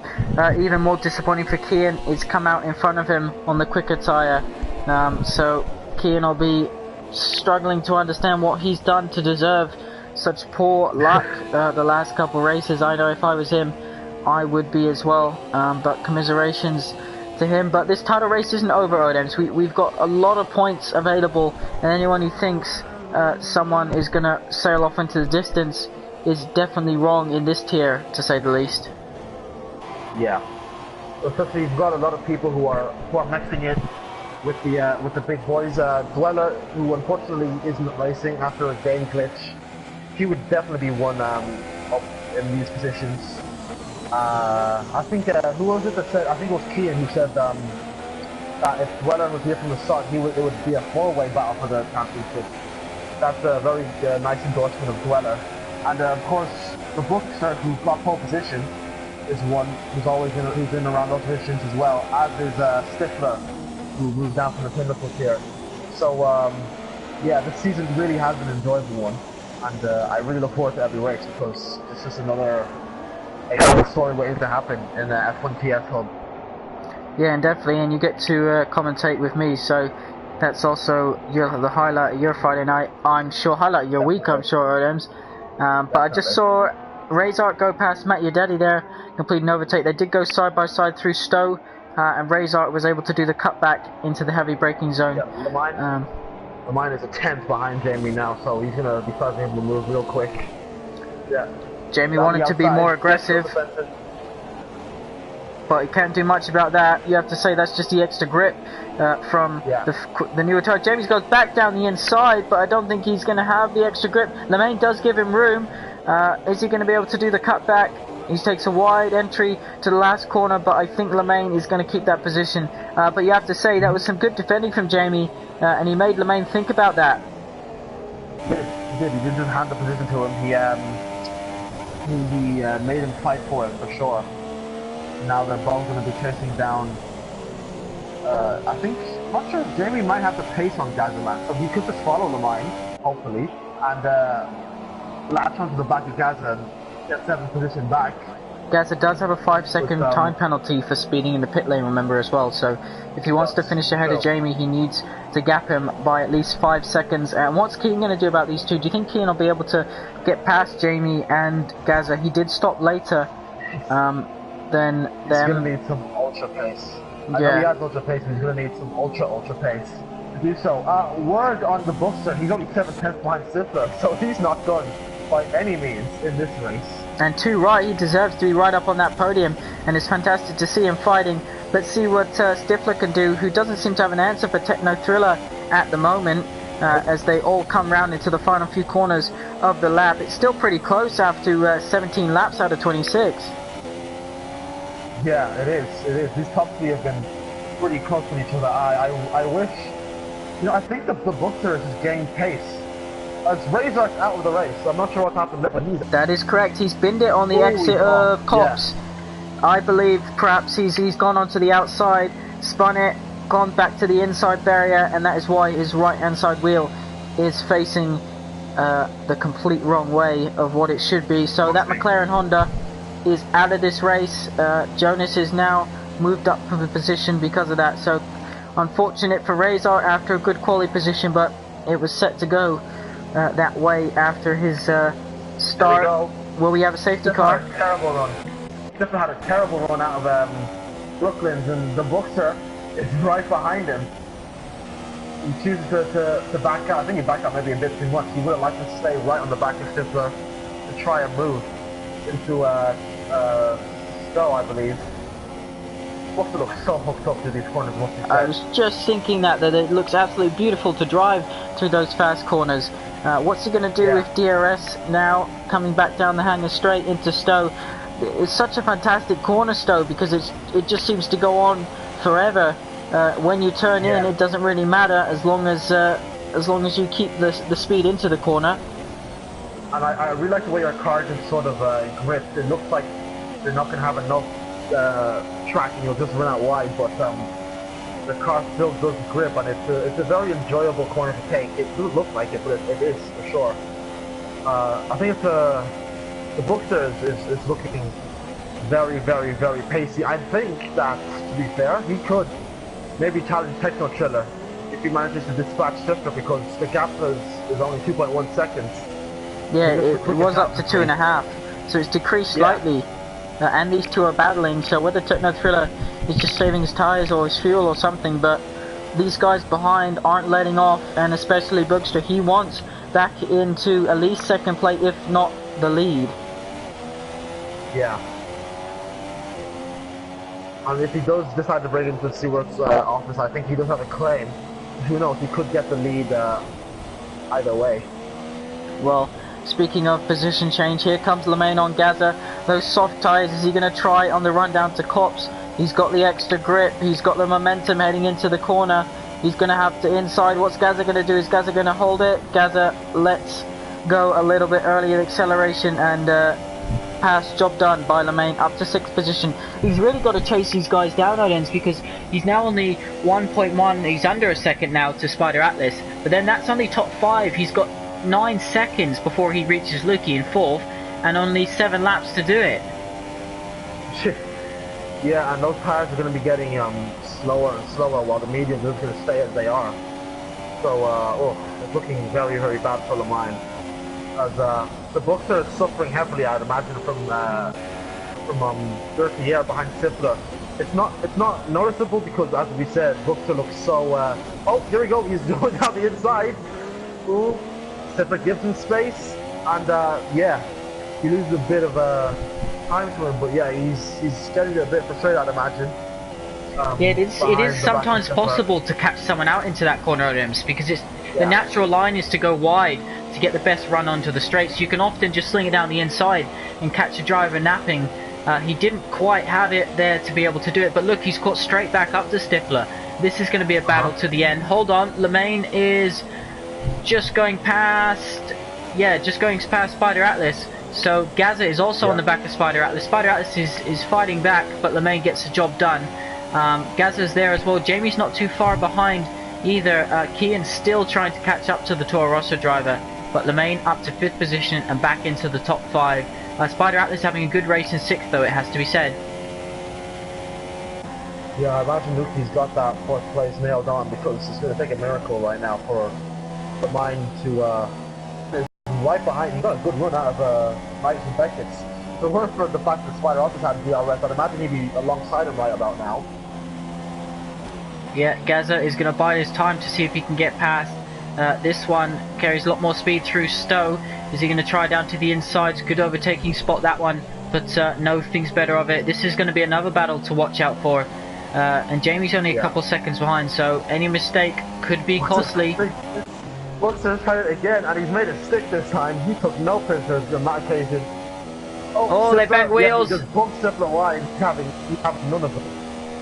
Even more disappointing for Kian, it's come out in front of him on the quicker tyre. So Kian will be struggling to understand what he's done to deserve such poor luck the last couple races. I know if I was him, I would be as well. But commiserations to him. But this title race isn't over, Odems. We've got a lot of points available, and anyone who thinks someone is going to sail off into the distance is definitely wrong in this tier, to say the least. Yeah, especially you've got a lot of people who are mixing it with the big boys. Dweller, who unfortunately isn't racing after a game glitch, he would definitely be one up in these positions. I think who was it that said? I think it was Kian who said that if Dweller was here from the start, it would be a 4-way battle for the championship. That's a very nice endorsement of Dweller. And of course, the Bookster, who got pole position, is one who's in around those positions as well, as is Stifler, who moved down from the pinnacle tier. So yeah, this season really has been an enjoyable one, and I really look forward to every race because it's just another story waiting to happen in the F1 TS Hub. Yeah, and definitely, and you get to commentate with me, so that's also the highlight of your Friday night. I'm sure highlight of your week. I'm sure, Odems. But I just saw Razart go past Matt Your Daddy there, complete an overtake. They did go side by side through Stowe, and Razart was able to do the cutback into the heavy braking zone. Yeah, Lemaine is a 10th behind Jamie now, so he's going to be starting him to move real quick. Yeah. Jamie wanted to be more aggressive, but he can't do much about that. You have to say that's just the extra grip from the newer tyre. Jamie goes back down the inside, but I don't think he's going to have the extra grip. Lemaine does give him room. Is he going to be able to do the cutback? He takes a wide entry to the last corner, but I think Lemaine is going to keep that position. But you have to say that was some good defending from Jamie, and he made Lemaine think about that. He did. He didn't just hand the position to him. He made him fight for it for sure. Now they're both going to be chasing down. I think, I'm not sure, Jamie might have the pace on Gazaman, so he could just follow Lemaine, hopefully, and latch onto the back of Gaza and get 7th position back. Gaza does have a 5-second time penalty for speeding in the pit lane, remember, as well, so if he wants to finish ahead of Jamie, he needs to gap him by at least 5 seconds. And what's Keane going to do about these two? Do you think Keane will be able to get past Jamie and Gaza? He did stop later than them. He's going to need some ultra pace. I know he has ultra pace, but he's going to need some ultra pace to do so. Word on the Buster, he's only 7/10 behind Sifler, so he's not done by any means in this race. And too right, he deserves to be right up on that podium, and it's fantastic to see him fighting. Let's see what Stifler can do, who doesn't seem to have an answer for Techno Thriller at the moment, as they all come round into the final few corners of the lap. It's still pretty close after 17 laps out of 26. Yeah, it is. These top three have been pretty close to each other. I wish, you know, I think the Buster has gained pace. As Razor's out of the race, I'm not sure what's happened there, but he's... That is correct. He's binned it on the exit of Cops. Yeah. I believe perhaps he's gone onto the outside, spun it, gone back to the inside barrier, and that is why his right hand side wheel is facing the complete wrong way of what it should be. So that McLaren Honda is out of this race. Jonas is now moved up from the position because of that. So unfortunate for Razor after a good quality position, but it was set to go that way after his start. Will we have a safety car? Had a terrible run. Stefan had a terrible run out of Brooklands, and the Buster is right behind him. He chooses to back out. I think he backed out maybe a bit too much. He would have liked to stay right on the back of Stifler to try and move into Stowe, I believe. Buster looks so hooked up to these corners, must be said. I was just thinking that it looks absolutely beautiful to drive through those fast corners. What's he going to do with DRS now, coming back down the hanger straight into Stowe? It's such a fantastic corner, Stowe, because it just seems to go on forever. When you turn in, it doesn't really matter as long as you keep the speed into the corner. And I really like the way your car just sort of gripped. It looks like you're not going to have enough track and you'll just run out wide, but the car still does grip, and it's a very enjoyable corner to take. It doesn't look like it, but it is for sure. I think the Buster is looking very, very, very pacey. I think that, to be fair, he could maybe challenge Techno Thriller if he manages to dispatch Stifler, because the gap is only 2.1 seconds. Yeah, it was up to 2.5, so it's decreased slightly. And these two are battling, so whether Techno Thriller is just saving his tyres or his fuel or something, but these guys behind aren't letting off, and especially Bookster, he wants back into at least second place, if not the lead. Yeah. And if he does decide to break into Stewart's office, I think he does have a claim. Who knows, he could get the lead either way. Well, speaking of position change, here comes Lemaine on Gaza. Those soft tyres, is he going to try on the run down to Cops? He's got the extra grip, he's got the momentum heading into the corner. He's going to have to inside. What's Gaza going to do? Is Gaza going to hold it? Gaza lets go a little bit earlier, acceleration, and pass, job done by Lemaine, up to 6th position. He's really got to chase these guys down, Odins, because he's now only 1.1, he's under a second now to Spider Atlas, but then that's only top 5. He's got 9 seconds before he reaches Luki in 4th, and only 7 laps to do it. Yeah, and those tires are going to be getting slower and slower, while the mediums are going to stay as they are. So, it's looking very, very bad for Lemaine. As the Buster is suffering heavily, I'd imagine, from dirty air behind Stifler. It's not noticeable because, as we said, Buster looks so. Oh, here we go. He's going down the inside. Ooh, Stifler gives him space, and yeah, he loses a bit of time to him. But yeah, he's getting a bit frustrated, I'd imagine. Yeah, it is sometimes possible to catch someone out into that corner, Adams, because the natural line is to go wide to get the best run onto the straights. You can often just sling it down the inside and catch a driver napping. He didn't quite have it there to be able to do it, but look, he's caught straight back up to Stifler. This is going to be a battle to the end. Hold on, Lemaine is just going past, just going past Spider Atlas. So Gaza is also on the back of Spider Atlas. Spider Atlas is fighting back, but Lemaine gets the job done. Gaza's there as well. Jamie's not too far behind either. Kian's still trying to catch up to the Toro Rosso driver, but Lemaine up to 5th position and back into the top 5. Spider Atlas having a good race in 6th, though, it has to be said. Yeah, I imagine Luki's got that 4th place nailed on, because it's going to take a miracle right now for Lemaine to right behind. He got a good run out of Knights and Beckett's. If it weren't for the fact that Spider also had DRS, I'd imagine he'd be alongside him right about now. Yeah, Gaza is going to bide his time to see if he can get past. This one carries a lot more speed through Stowe. Is he going to try down to the insides? Good overtaking spot, that one, but no thinks better of it. This is going to be another battle to watch out for. And Jamie's only a couple seconds behind, so any mistake could be costly. Buxter's tried it again, and he's made it stick this time. He took no prisoners on that occasion. Oh, they bang wheels. He just bumped Stifler wide, having none of them.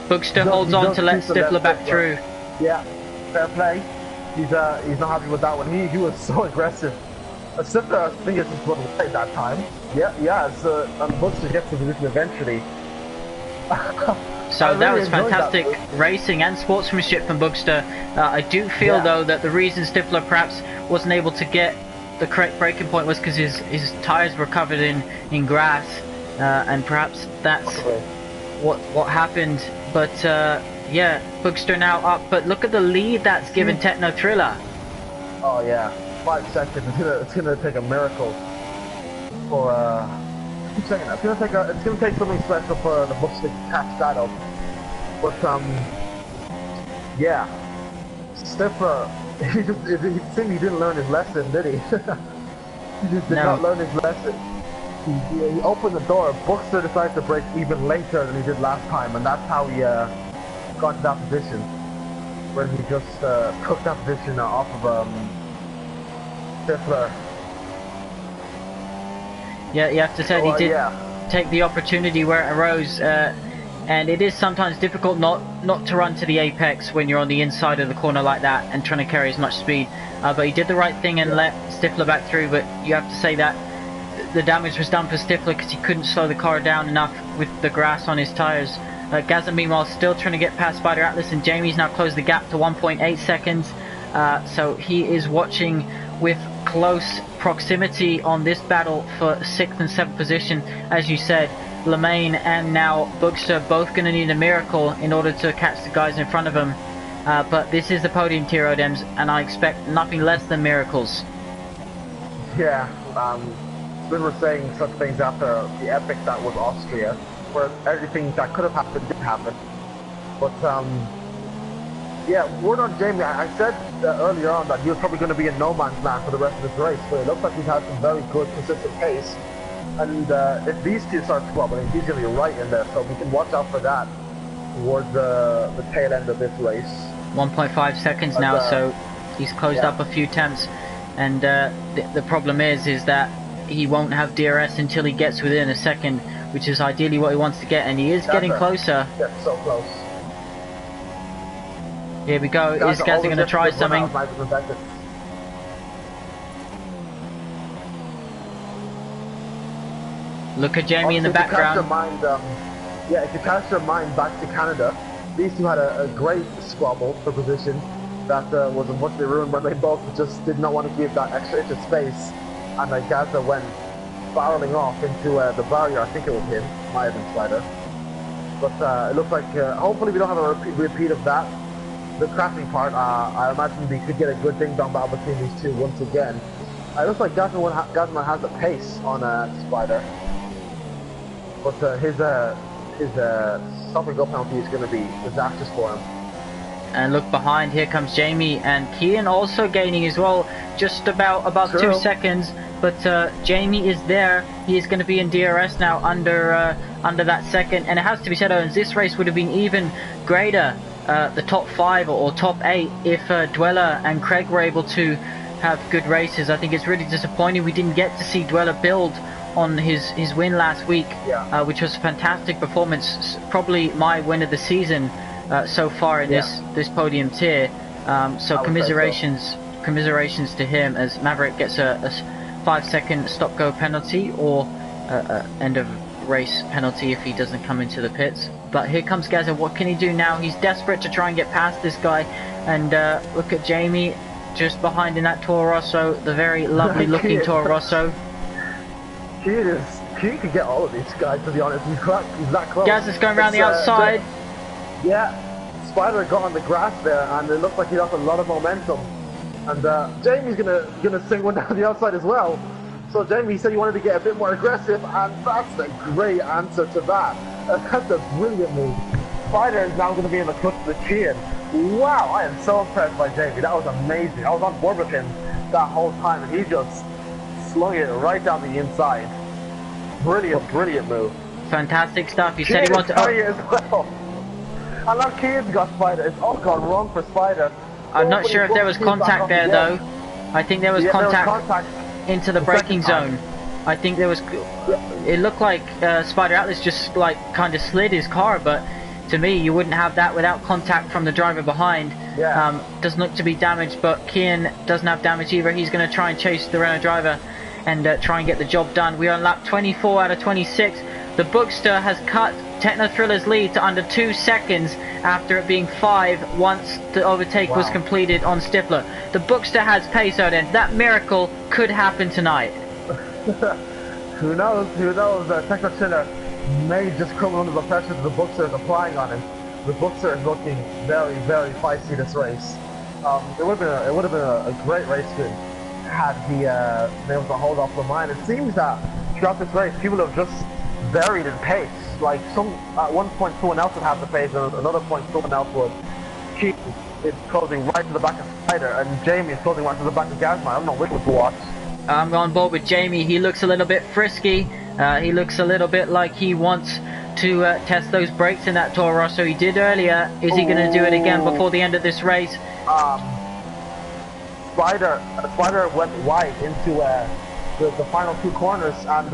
Buxter holds on to let Stifler back through. Yeah, fair play. He's not happy with that one. He was so aggressive. Stifler, I think, is just running away that time. Yeah. And Buxter gets to the position eventually. So that was fantastic racing and sportsmanship from Buxter. I do feel though that the reason Stifler perhaps wasn't able to get the correct braking point was because his tyres were covered in grass, and perhaps that's what happened. But yeah, Buxter now up, but look at the lead that's given Techno Thriller. Oh yeah, 5 seconds. It's gonna take a miracle for keep saying that. It's gonna take something special for the Buxter to catch that up. But yeah, Stifler, it seemed he didn't learn his lesson, did he? He just did not learn his lesson. He opened the door. Buxter decided to brake even later than he did last time, and that's how he got to that position. When he just took that position off of Stifler. Yeah, you have to say he did take the opportunity where it arose, and it is sometimes difficult not to run to the apex when you're on the inside of the corner like that and trying to carry as much speed. But he did the right thing and let Stifler back through. But you have to say that the damage was done for Stifler because he couldn't slow the car down enough with the grass on his tyres. Gaza meanwhile still trying to get past Spider Atlas, and Jamie's now closed the gap to 1.8 seconds. So he is watching with close proximity on this battle for 6th and 7th position. As you said, Lemaine and now Buxter both going to need a miracle in order to catch the guys in front of them. But this is the podium tier, Odems, and I expect nothing less than miracles. Yeah, we were saying such things after the epic that was Austria, where everything that could have happened did happen. But yeah, word on Jamie, I said earlier on that he was probably going to be in no man's land for the rest of this race, but it looks like he's had some very good, consistent pace. And if these two start squabbling, he's going to be right in there, so we can watch out for that towards the tail end of this race. 1.5 seconds now, so he's closed up a few attempts, and the problem is that he won't have DRS until he gets within a second, which is ideally what he wants to get, and he is getting closer. Yeah, so close. Here we go. Is Gaza going to try something? Look at Jamie in the background. If you cast your mind back to Canada, these two had a great squabble for position that was unfortunately ruined when they both just did not want to give that extra inch of space, and Gaza went barreling off into the barrier. I think it was him, might have been Spider. But it looks like hopefully we don't have a repeat of that. The crashing part, I imagine we could get a good ding dong battle between these two once again. It looks like Gazman has the pace on Spider, but his stopping go penalty is going to be disastrous for him. And look behind, here comes Jamie, and Kian also gaining as well, just about 2 seconds. But Jamie is there. He is going to be in DRS now under that second, and it has to be said, Owens, this race would have been even greater, the top 5 or top 8, if Dweller and Craig were able to have good races. I think it's really disappointing we didn't get to see Dweller build on his win last week, which was a fantastic performance, probably my win of the season so far in this podium tier. So commiserations to him, as Maverick gets a 5-second stop-go penalty, or end of race penalty if he doesn't come into the pits. But here comes Gaza. What can he do now? He's desperate to try and get past this guy, and look at Jamie just behind in that Toro Rosso, the very lovely looking Toro Rosso. He could get all of these guys, to be honest. He's that close. Gaza's going around the outside. Spider got on the grass there, and it looks like he lost a lot of momentum. And Jamie's gonna sing one down the outside as well. So Jamie said he wanted to get a bit more aggressive, and that's a great answer to that. That's a brilliant move. Spider is now going to be in the clutch of the Kian. Wow, I am so impressed by Jamie. That was amazing. I was on board with him that whole time, and he just slung it right down the inside. Brilliant, brilliant move. Fantastic stuff. He said he wanted to... as well. I love Kian's got Spider. It's all gone wrong for Spider. I'm not sure if there was contact there, though. I think there was contact into the braking zone. I think there was... It looked like Spider Atlas just like kind of slid his car, but to me you wouldn't have that without contact from the driver behind. Doesn't look to be damaged, but Kian doesn't have damage either. He's going to try and chase the Renault driver and try and get the job done. We are on lap 24 out of 26. The Bookster has cut Techno Thriller's lead to under 2 seconds after it being 5 once the overtake was completed on Stifler. The Bookster has pace out, and that miracle could happen tonight. Who knows? Who knows? Techno Thriller may just come under the pressure that the Bookster is applying on him. The Bookster is looking very, very feisty this race. It would have been a great race had he been able to hold off Lamine. It seems that throughout this race, people have just varied in pace. Like at one point someone else would have the pace, and another point someone else would. Keith is closing right to the back of Spider, and Jamie is closing right to the back of Gazma. I don't know which one to watch. I'm on board with Jamie. He looks a little bit frisky. He looks a little bit like he wants to test those brakes in that Toro Rosso he did earlier. Is he going to do it again before the end of this race? Spider went wide into the final 2 corners, and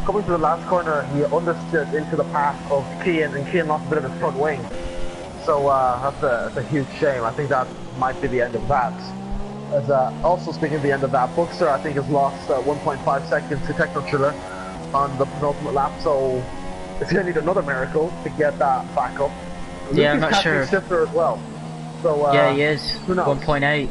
coming to the last corner, he understood into the path of Kian, and Kian lost a bit of his front wing. So that's a huge shame. I think that might be the end of that. As also speaking of the end of that, Bookster I think has lost 1.5 seconds to Techno Thriller on the penultimate lap. So it's going to need another miracle to get that back up. Yeah, I'm not sure. Stifler as well. So yeah, he is 1.8.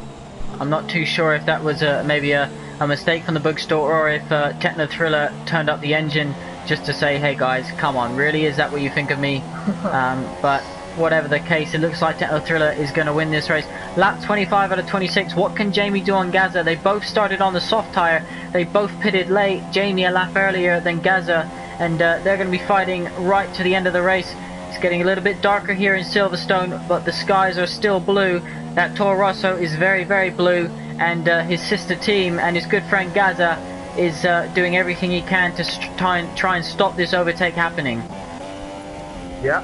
I'm not too sure if that was maybe a mistake from the Bookstore, or if Techno Thriller turned up the engine just to say, hey guys, come on, really, is that what you think of me? But whatever the case, it looks like Techno Thriller is going to win this race. Lap 25 out of 26. What can Jamie do on Gaza? They both started on the soft tyre. They both pitted late. Jamie a lap earlier than Gaza, and they're going to be fighting right to the end of the race. It's getting a little bit darker here in Silverstone, but the skies are still blue. That Toro Rosso is very, very blue, and his sister team and his good friend Gaza is doing everything he can to try and stop this overtake happening. Yeah.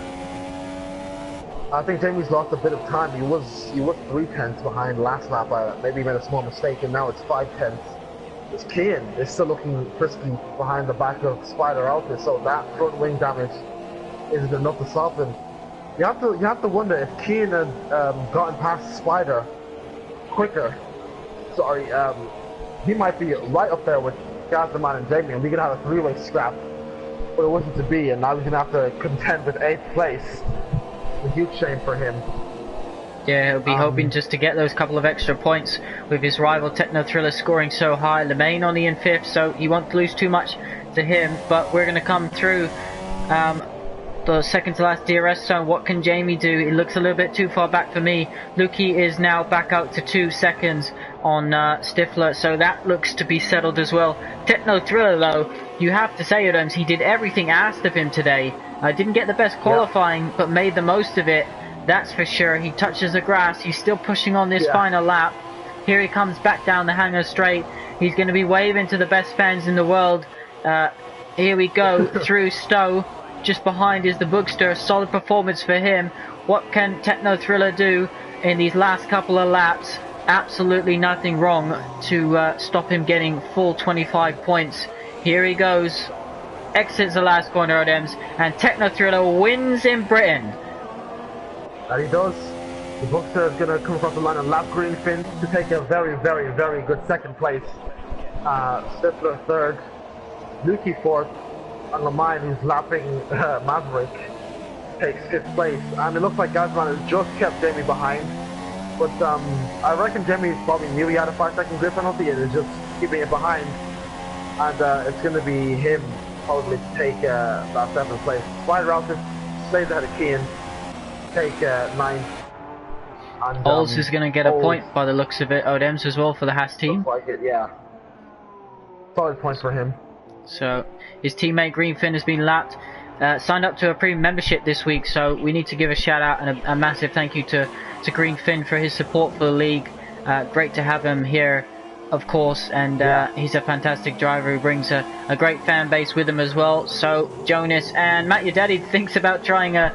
I think Jamie's lost a bit of time. He was 3/10 behind last lap. Maybe he made a small mistake, and now it's 5/10. It's Kian is still looking frisky behind the back of Spider Alpha, so that front wing damage isn't enough to stop him. You have to wonder if Kian had gotten past Spider quicker. Sorry, he might be right up there with Gazman and Jamie, and we could have a 3-way scrap. But it wasn't to be, and now he's gonna have to contend with 8th place. A huge shame for him. Yeah, he'll be hoping just to get those couple of extra points with his rival Techno Thriller scoring so high. Lemaine only in 5th, so he won't lose too much to him. But we're going to come through the second to last DRS zone. What can Jamie do? It looks a little bit too far back for me. Lukey is now back out to 2 seconds on Stifler, so that looks to be settled as well. Techno Thriller, though, you have to say, Adams, he did everything asked of him today. Didn't get the best qualifying, but made the most of it. That's for sure. He touches the grass. He's still pushing on this final lap. Here he comes back down the hangar straight. He's going to be waving to the best fans in the world. Here we go through Stowe. Just behind is the Bookster. Solid performance for him. What can Techno Thriller do in these last couple of laps? Absolutely nothing wrong to stop him getting full 25 points. Here he goes. Exits the last corner, Adams, and Techno Thriller wins in Britain. And he does. The Bookster is going to come across the line on lap green fin to take a very, very, very good 2nd place. Stifler 3rd, Lukey 4th, and Lamine, who's lapping Maverick, takes 5th place. And it looks like Gazman has just kept Jamie behind. But I reckon Jamie probably knew he had a 5-second grid penalty and is just keeping it behind. And it's going to be him probably to take that 7th place. Spider Router stays ahead of Kian, take 9th. And Ols is going to get a point by the looks of it, Odems as well for the Haas team. Looks like it, yeah. Solid point for him. So his teammate Greenfin has been lapped. signed up to a premium membership this week, so we need to give a shout out and a massive thank you to Green Finn for his support for the league. Great to have him here, of course, and he's a fantastic driver who brings a great fan base with him as well. So Jonas and Matt, your daddy, thinks about trying a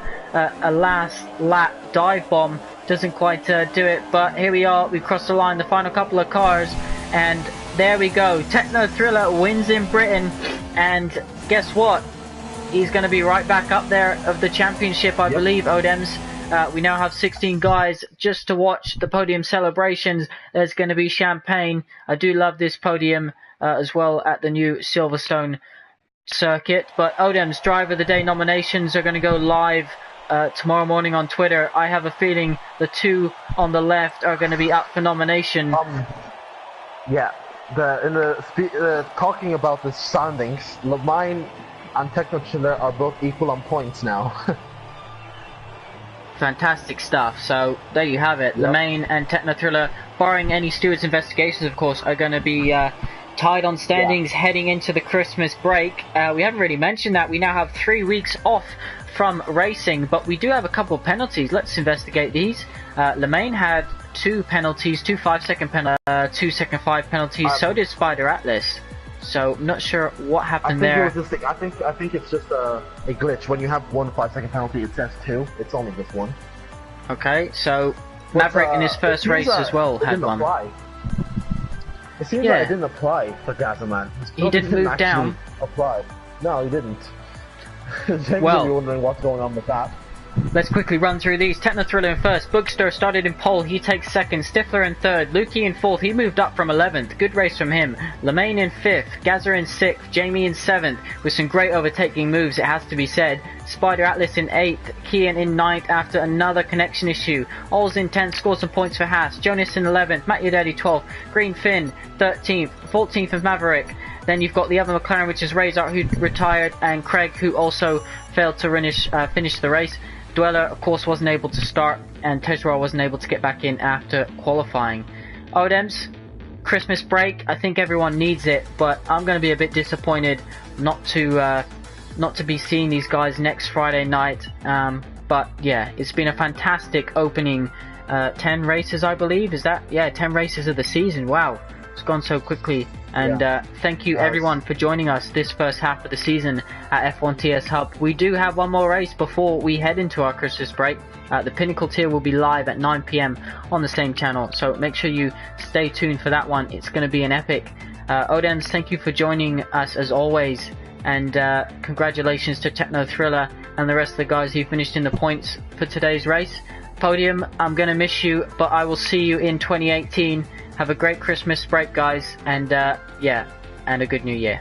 last lap dive bomb. Doesn't quite do it, but here we are. We've crossed the line, the final couple of cars, and there we go. Techno Thriller wins in Britain, and guess what? He's going to be right back up there of the championship, I believe, Odems. We now have 16 guys just to watch the podium celebrations. There's going to be champagne. I do love this podium as well at the new Silverstone circuit. But Odems, Driver of the Day nominations are going to go live tomorrow morning on Twitter. I have a feeling the two on the left are going to be up for nomination. Yeah, talking about the standings, mine and Techno Thriller are both equal on points now. Fantastic stuff. So there you have it. Yep. Lemaine and Techno Thriller, barring any stewards investigations, of course, are going to be tied on standings heading into the Christmas break. We haven't really mentioned that we now have 3 weeks off from racing, but we do have a couple of penalties. Let's investigate these. Lemaine had 2 penalties, 2 5-second penalties, 2 second 5 penalties. So did Spider Atlas. So I'm not sure what happened there. I think it's just a glitch. When you have 1 5-second penalty, it says 2. It's only just 1. Okay, so Maverick in his first race as well had one. It seems like it didn't apply for Gazzaman. He didn't move down. Apply. No, he didn't. Well, be wondering what's going on with that. Let's quickly run through these. Techno Thriller in first. Bookster started in pole. He takes second. Stifler in third. Lukey in fourth. He moved up from 11th. Good race from him. Lemaine in fifth. Gazza in sixth. Jamie in seventh. With some great overtaking moves, it has to be said. Spider Atlas in 8th. Kian in 9th after another connection issue. Ols in 10th. Scored some points for Haas. Jonas in 11th. Matt Yodaddy 12th. Green Finn 13th. 14th of Maverick. Then you've got the other McLaren, which is Razor, who retired, and Craig, who also failed to finish the race. Dweller, of course, wasn't able to start, and Tesra wasn't able to get back in after qualifying. Odems, Christmas break, I think everyone needs it, but I'm going to be a bit disappointed not to be seeing these guys next Friday night. But yeah, it's been a fantastic opening 10 races, I believe. Is that? Yeah, 10 races of the season. Wow, it's gone so quickly. And thank you everyone for joining us this first half of the season at F1 TS Hub. We do have one more race before we head into our Christmas break. The Pinnacle tier will be live at 9 PM on the same channel, so make sure you stay tuned for that one. It's going to be an epic. Odems, thank you for joining us as always, and congratulations to Techno Thriller and the rest of the guys who finished in the points for today's race. Podium, I'm going to miss you, but I will see you in 2018. Have a great Christmas break, guys, and and a good new year.